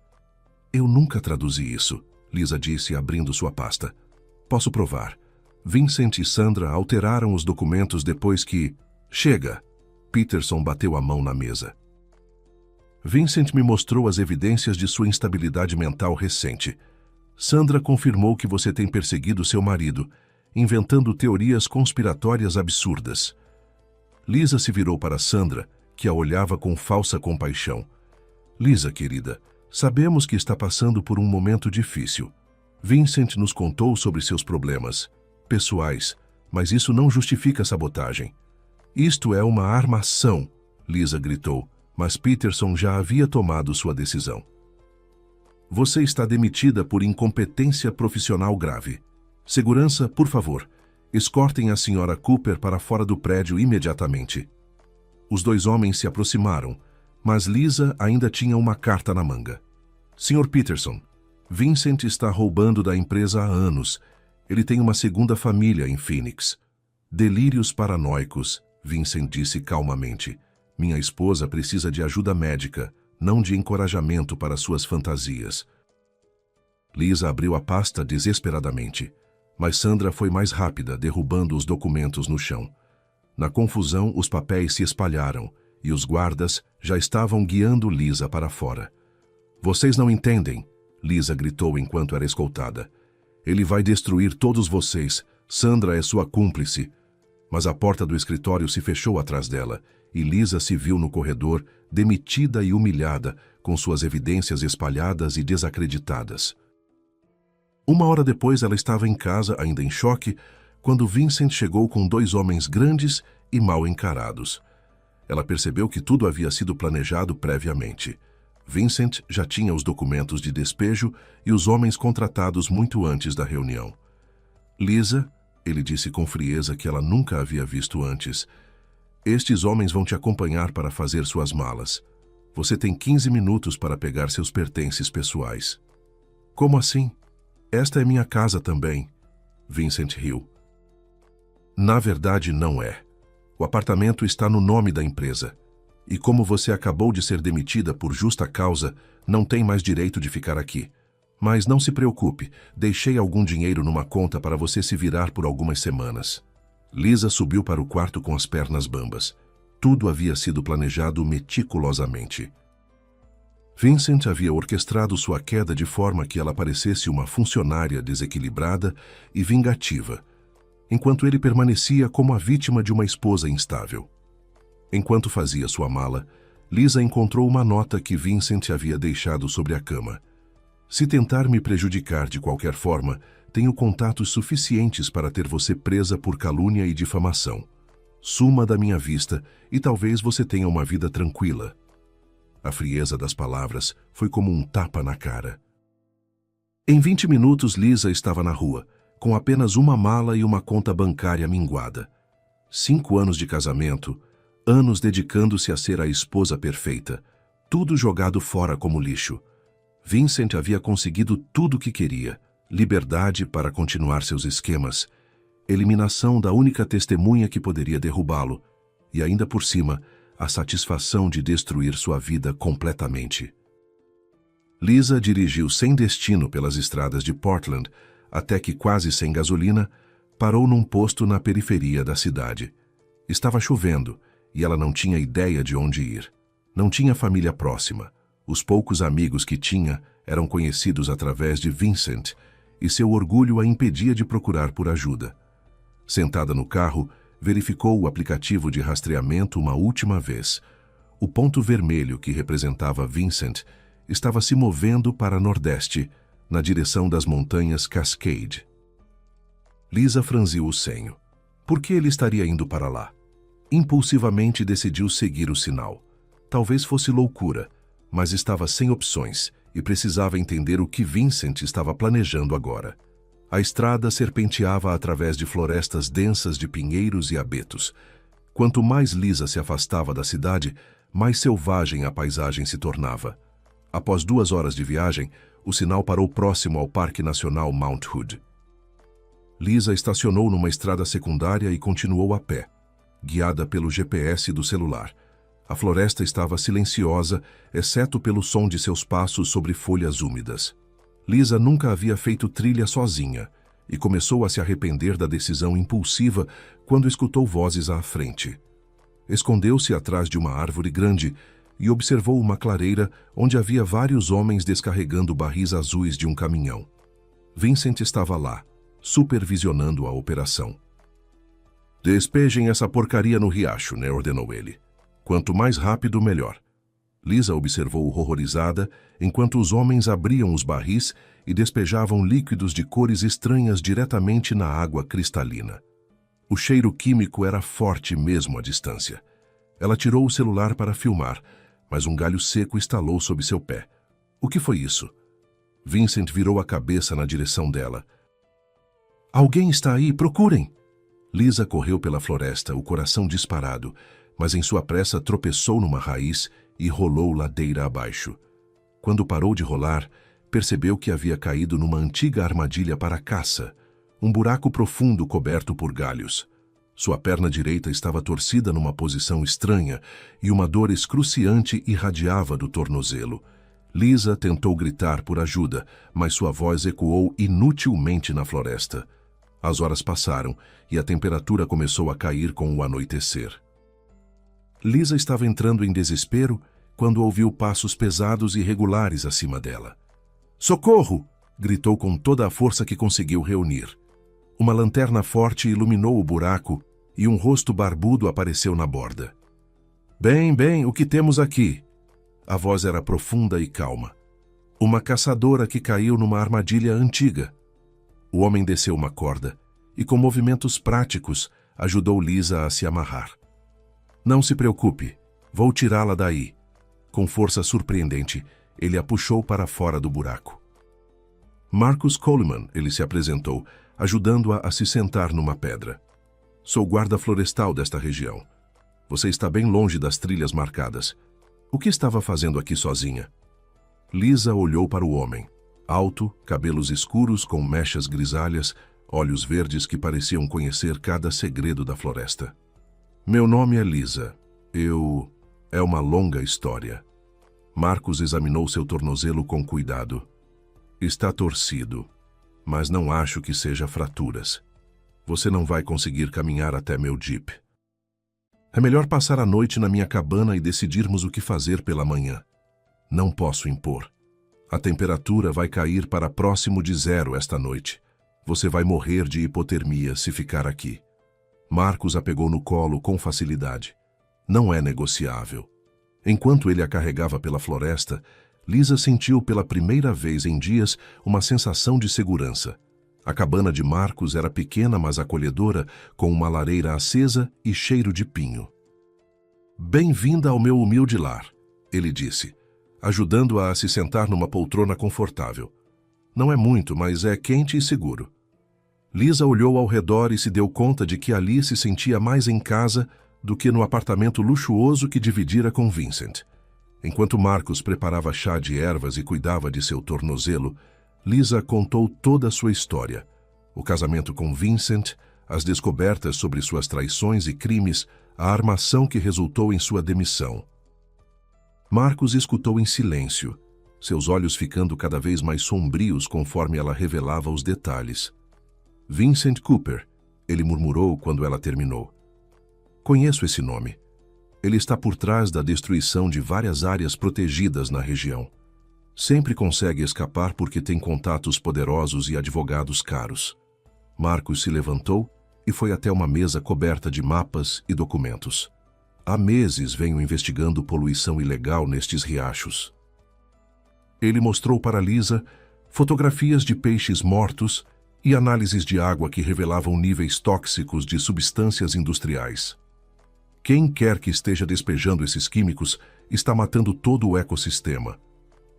S1: Eu nunca traduzi isso, Lisa disse, abrindo sua pasta. Posso provar. Vincent e Sandra alteraram os documentos depois que... Chega! Peterson bateu a mão na mesa. Vincent me mostrou as evidências de sua instabilidade mental recente. Sandra confirmou que você tem perseguido seu marido, inventando teorias conspiratórias absurdas. Lisa se virou para Sandra, que a olhava com falsa compaixão. Lisa, querida, sabemos que está passando por um momento difícil. Vincent nos contou sobre seus problemas pessoais, mas isso não justifica a sabotagem. Isto é uma armação, Lisa gritou, mas Peterson já havia tomado sua decisão. Você está demitida por incompetência profissional grave. Segurança, por favor, escortem a Sra. Cooper para fora do prédio imediatamente. Os 2 homens se aproximaram, mas Lisa ainda tinha uma carta na manga. Sr. Peterson, Vincent está roubando da empresa há anos. Ele tem uma segunda família em Phoenix. Delírios paranoicos, Vincent disse calmamente. Minha esposa precisa de ajuda médica, não de encorajamento para suas fantasias. Lisa abriu a pasta desesperadamente, mas Sandra foi mais rápida, derrubando os documentos no chão. Na confusão, os papéis se espalharam e os guardas já estavam guiando Lisa para fora. Vocês não entendem, Lisa gritou enquanto era escoltada. Ele vai destruir todos vocês. Sandra é sua cúmplice. Mas a porta do escritório se fechou atrás dela e Lisa se viu no corredor, demitida e humilhada, com suas evidências espalhadas e desacreditadas. 1 hora depois, ela estava em casa, ainda em choque, quando Vincent chegou com 2 homens grandes e mal encarados. Ela percebeu que tudo havia sido planejado previamente. Vincent já tinha os documentos de despejo e os homens contratados muito antes da reunião. Lisa, ele disse com frieza que ela nunca havia visto antes, estes homens vão te acompanhar para fazer suas malas. Você tem 15 minutos para pegar seus pertences pessoais. Como assim? Esta é minha casa também. Vincent riu. Na verdade, não é. O apartamento está no nome da empresa. E como você acabou de ser demitida por justa causa, Não tem mais direito de ficar aqui. Mas não se preocupe, deixei algum dinheiro numa conta para você se virar por algumas semanas. Lisa subiu para o quarto com as pernas bambas. Tudo havia sido planejado meticulosamente. Vincent havia orquestrado sua queda de forma que ela parecesse uma funcionária desequilibrada e vingativa, enquanto ele permanecia como a vítima de uma esposa instável. Enquanto fazia sua mala, Lisa encontrou uma nota que Vincent havia deixado sobre a cama. Se tentar me prejudicar de qualquer forma, tenho contatos suficientes para ter você presa por calúnia e difamação. Suma da minha vista e talvez você tenha uma vida tranquila. A frieza das palavras foi como um tapa na cara. Em 20 minutos, Lisa estava na rua, com apenas uma mala e uma conta bancária minguada. 5 anos de casamento, anos dedicando-se a ser a esposa perfeita, tudo jogado fora como lixo. Vincent havia conseguido tudo o que queria: liberdade para continuar seus esquemas, eliminação da única testemunha que poderia derrubá-lo, e ainda por cima, a satisfação de destruir sua vida completamente. Lisa dirigiu sem destino pelas estradas de Portland, até que, quase sem gasolina, parou num posto na periferia da cidade. Estava chovendo, e ela não tinha ideia de onde ir. Não tinha família próxima. Os poucos amigos que tinha eram conhecidos através de Vincent, e seu orgulho a impedia de procurar por ajuda. Sentada no carro, verificou o aplicativo de rastreamento uma última vez. O ponto vermelho que representava Vincent estava se movendo para nordeste, na direção das montanhas Cascade. Lisa franziu o senho. Por que ele estaria indo para lá? Impulsivamente decidiu seguir o sinal. Talvez fosse loucura, mas estava sem opções e precisava entender o que Vincent estava planejando agora. A estrada serpenteava através de florestas densas de pinheiros e abetos. Quanto mais Lisa se afastava da cidade, mais selvagem a paisagem se tornava. Após 2 horas de viagem, o sinal parou próximo ao Parque Nacional Mount Hood. Lisa estacionou numa estrada secundária e continuou a pé, guiada pelo GPS do celular. A floresta estava silenciosa, exceto pelo som de seus passos sobre folhas úmidas. Lisa nunca havia feito trilha sozinha e começou a se arrepender da decisão impulsiva quando escutou vozes à frente. Escondeu-se atrás de uma árvore grande e observou uma clareira onde havia vários homens descarregando barris azuis de um caminhão. Vincent estava lá, supervisionando a operação. "Despejem essa porcaria no riacho", né? Ordenou ele. "Quanto mais rápido, melhor." Lisa observou horrorizada enquanto os homens abriam os barris e despejavam líquidos de cores estranhas diretamente na água cristalina. O cheiro químico era forte mesmo à distância. Ela tirou o celular para filmar, mas um galho seco estalou sob seu pé. O que foi isso? Vincent virou a cabeça na direção dela. "Alguém está aí, procurem!" Lisa correu pela floresta, o coração disparado, mas em sua pressa tropeçou numa raiz e rolou ladeira abaixo. Quando parou de rolar, percebeu que havia caído numa antiga armadilha para caça, um buraco profundo coberto por galhos. Sua perna direita estava torcida numa posição estranha e uma dor excruciante irradiava do tornozelo. Lisa tentou gritar por ajuda, mas sua voz ecoou inutilmente na floresta. As horas passaram e a temperatura começou a cair com o anoitecer. Lisa estava entrando em desespero quando ouviu passos pesados e regulares acima dela. "Socorro!" gritou com toda a força que conseguiu reunir. Uma lanterna forte iluminou o buraco e um rosto barbudo apareceu na borda. Bem, o que temos aqui?" A voz era profunda e calma. "Uma caçadora que caiu numa armadilha antiga." O homem desceu uma corda e, com movimentos práticos, ajudou Lisa a se amarrar. "Não se preocupe, vou tirá-la daí." Com força surpreendente, ele a puxou para fora do buraco. Marcus Coleman, ele se apresentou, ajudando-a a se sentar numa pedra. "Sou guarda florestal desta região. Você está bem longe das trilhas marcadas. O que estava fazendo aqui sozinha?" Lisa olhou para o homem. Alto, cabelos escuros com mechas grisalhas, olhos verdes que pareciam conhecer cada segredo da floresta. "Meu nome é Lisa. É uma longa história." Marcos examinou seu tornozelo com cuidado. Está torcido, mas não acho que seja fraturas. Você não vai conseguir caminhar até meu jeep. É melhor passar a noite na minha cabana e decidirmos o que fazer pela manhã. Não posso impor. A temperatura vai cair para próximo de 0 esta noite. Você vai morrer de hipotermia se ficar aqui. Marcos a pegou no colo com facilidade. Não é negociável. Enquanto ele a carregava pela floresta, Lisa sentiu pela primeira vez em dias uma sensação de segurança. A cabana de Marcos era pequena, mas acolhedora, com uma lareira acesa e cheiro de pinho. Bem-vinda ao meu humilde lar, ele disse, ajudando-a a se sentar numa poltrona confortável. Não é muito, mas é quente e seguro. Lisa olhou ao redor e se deu conta de que ali se sentia mais em casa do que no apartamento luxuoso que dividira com Vincent. Enquanto Marcos preparava chá de ervas e cuidava de seu tornozelo, Lisa contou toda a sua história. O casamento com Vincent, as descobertas sobre suas traições e crimes, a armação que resultou em sua demissão. Marcos escutou em silêncio, seus olhos ficando cada vez mais sombrios conforme ela revelava os detalhes. Vincent Cooper, ele murmurou quando ela terminou. Conheço esse nome. Ele está por trás da destruição de várias áreas protegidas na região. Sempre consegue escapar porque tem contatos poderosos e advogados caros. Marcos se levantou e foi até uma mesa coberta de mapas e documentos. Há meses venho investigando poluição ilegal nestes riachos. Ele mostrou para Lisa fotografias de peixes mortos e análises de água que revelavam níveis tóxicos de substâncias industriais. Quem quer que esteja despejando esses químicos está matando todo o ecossistema.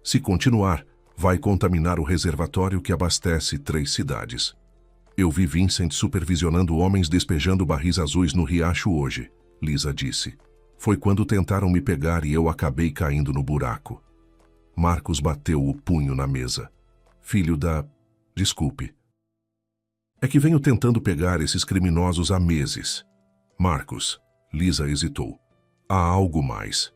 S1: Se continuar, vai contaminar o reservatório que abastece 3 cidades. Eu vi Vincent supervisionando homens despejando barris azuis no riacho hoje, Lisa disse. Foi quando tentaram me pegar e eu acabei caindo no buraco. Marcos bateu o punho na mesa. Filho da... Desculpe. É que venho tentando pegar esses criminosos há meses. Marcos, Lisa hesitou. Há algo mais.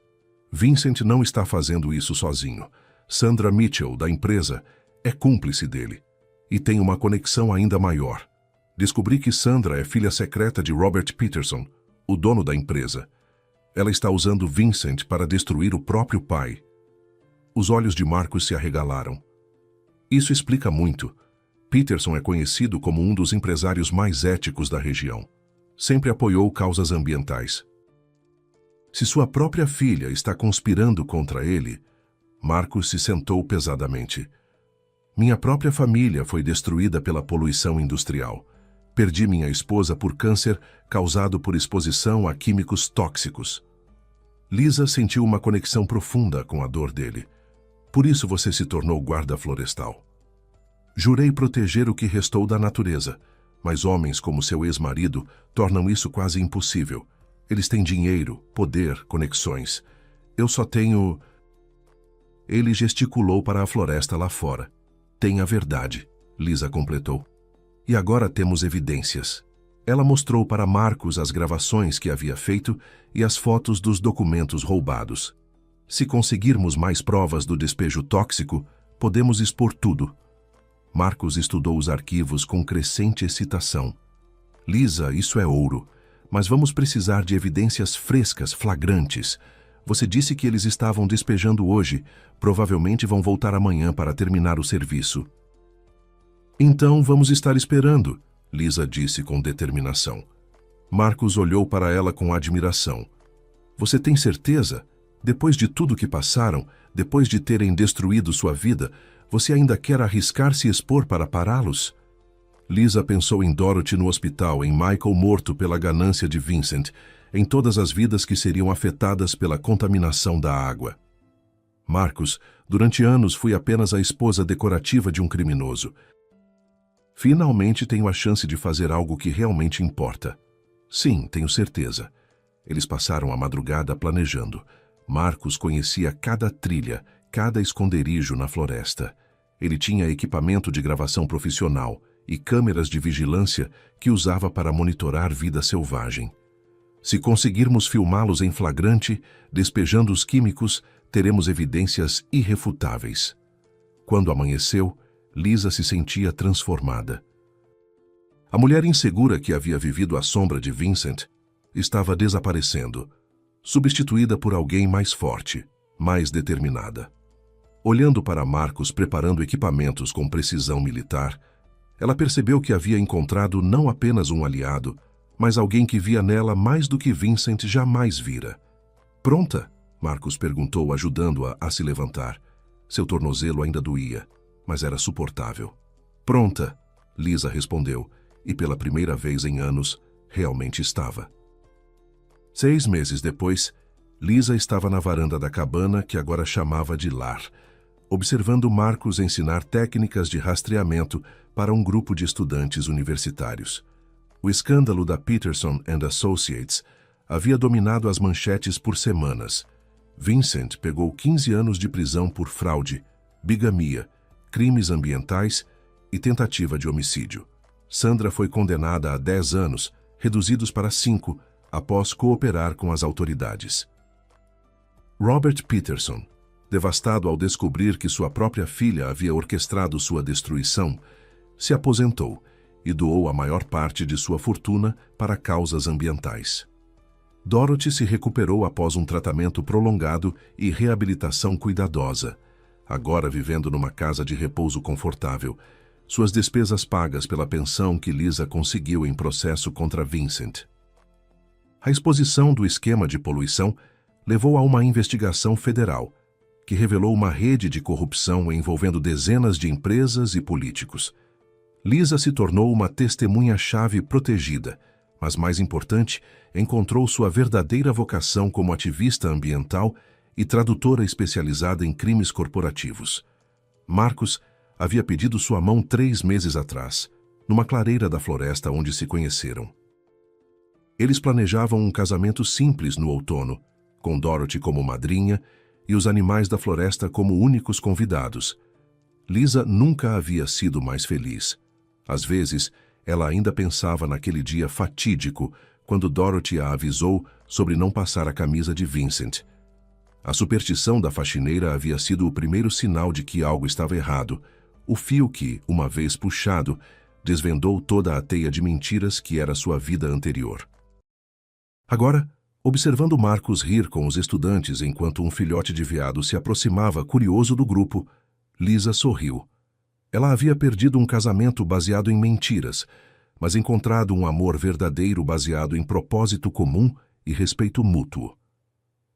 S1: Vincent não está fazendo isso sozinho. Sandra Mitchell, da empresa, é cúmplice dele. E tem uma conexão ainda maior. Descobri que Sandra é filha secreta de Robert Peterson, o dono da empresa. Ela está usando Vincent para destruir o próprio pai. Os olhos de Marcos se arregalaram. Isso explica muito. Peterson é conhecido como um dos empresários mais éticos da região. Sempre apoiou causas ambientais. Se sua própria filha está conspirando contra ele, Marcos se sentou pesadamente. Minha própria família foi destruída pela poluição industrial. Perdi minha esposa por câncer causado por exposição a químicos tóxicos. Lisa sentiu uma conexão profunda com a dor dele. Por isso você se tornou guarda florestal. Jurei proteger o que restou da natureza, mas homens como seu ex-marido tornam isso quase impossível. Eles têm dinheiro, poder, conexões. Eu só tenho... Ele gesticulou para a floresta lá fora. Tem a verdade, Lisa completou. E agora temos evidências. Ela mostrou para Marcos as gravações que havia feito e as fotos dos documentos roubados. Se conseguirmos mais provas do despejo tóxico, podemos expor tudo. Marcos estudou os arquivos com crescente excitação. Lisa, isso é ouro, mas vamos precisar de evidências frescas, flagrantes. Você disse que eles estavam despejando hoje, provavelmente vão voltar amanhã para terminar o serviço. Então vamos estar esperando, Lisa disse com determinação. Marcos olhou para ela com admiração. Você tem certeza? Depois de tudo que passaram, depois de terem destruído sua vida, você ainda quer arriscar se expor para pará-los? Lisa pensou em Dorothy no hospital, em Michael morto pela ganância de Vincent, em todas as vidas que seriam afetadas pela contaminação da água. Marcos, durante anos fui apenas a esposa decorativa de um criminoso. Finalmente tenho a chance de fazer algo que realmente importa. Sim, tenho certeza. Eles passaram a madrugada planejando. Marcos conhecia cada trilha, cada esconderijo na floresta. Ele tinha equipamento de gravação profissional e câmeras de vigilância que usava para monitorar vida selvagem. Se conseguirmos filmá-los em flagrante, despejando os químicos, teremos evidências irrefutáveis. Quando amanheceu, Lisa se sentia transformada. A mulher insegura que havia vivido à sombra de Vincent estava desaparecendo, substituída por alguém mais forte, mais determinada. Olhando para Marcus preparando equipamentos com precisão militar, ela percebeu que havia encontrado não apenas um aliado, mas alguém que via nela mais do que Vincent jamais vira. Pronta? Marcus perguntou, ajudando-a a se levantar. Seu tornozelo ainda doía, mas era suportável. Pronta, Lisa respondeu, e pela primeira vez em anos, realmente estava. 6 meses depois, Lisa estava na varanda da cabana que agora chamava de lar, observando Marcus ensinar técnicas de rastreamento para um grupo de estudantes universitários. O escândalo da Peterson & Associates havia dominado as manchetes por semanas. Vincent pegou 15 anos de prisão por fraude, bigamia, crimes ambientais e tentativa de homicídio. Sandra foi condenada a 10 anos, reduzidos para 5, após cooperar com as autoridades. Robert Peterson, devastado ao descobrir que sua própria filha havia orquestrado sua destruição, se aposentou e doou a maior parte de sua fortuna para causas ambientais. Dorothy se recuperou após um tratamento prolongado e reabilitação cuidadosa, agora vivendo numa casa de repouso confortável, suas despesas pagas pela pensão que Lisa conseguiu em processo contra Vincent. A exposição do esquema de poluição levou a uma investigação federal, que revelou uma rede de corrupção envolvendo dezenas de empresas e políticos. Lisa se tornou uma testemunha-chave protegida, mas mais importante, encontrou sua verdadeira vocação como ativista ambiental e tradutora especializada em crimes corporativos. Marcus havia pedido sua mão 3 meses atrás, numa clareira da floresta onde se conheceram. Eles planejavam um casamento simples no outono, com Dorothy como madrinha e os animais da floresta como únicos convidados. Lisa nunca havia sido mais feliz. Às vezes, ela ainda pensava naquele dia fatídico quando Dorothy a avisou sobre não passar a camisa de Vincent. A superstição da faxineira havia sido o primeiro sinal de que algo estava errado, o fio que, uma vez puxado, desvendou toda a teia de mentiras que era sua vida anterior. Agora, observando Marcus rir com os estudantes enquanto um filhote de veado se aproximava curioso do grupo, Lisa sorriu. Ela havia perdido um casamento baseado em mentiras, mas encontrado um amor verdadeiro baseado em propósito comum e respeito mútuo.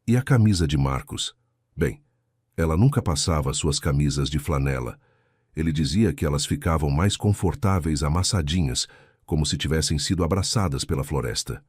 S1: E a camisa de Marcus? Bem, ela nunca passava suas camisas de flanela. Ele dizia que elas ficavam mais confortáveis amassadinhas, como se tivessem sido abraçadas pela floresta.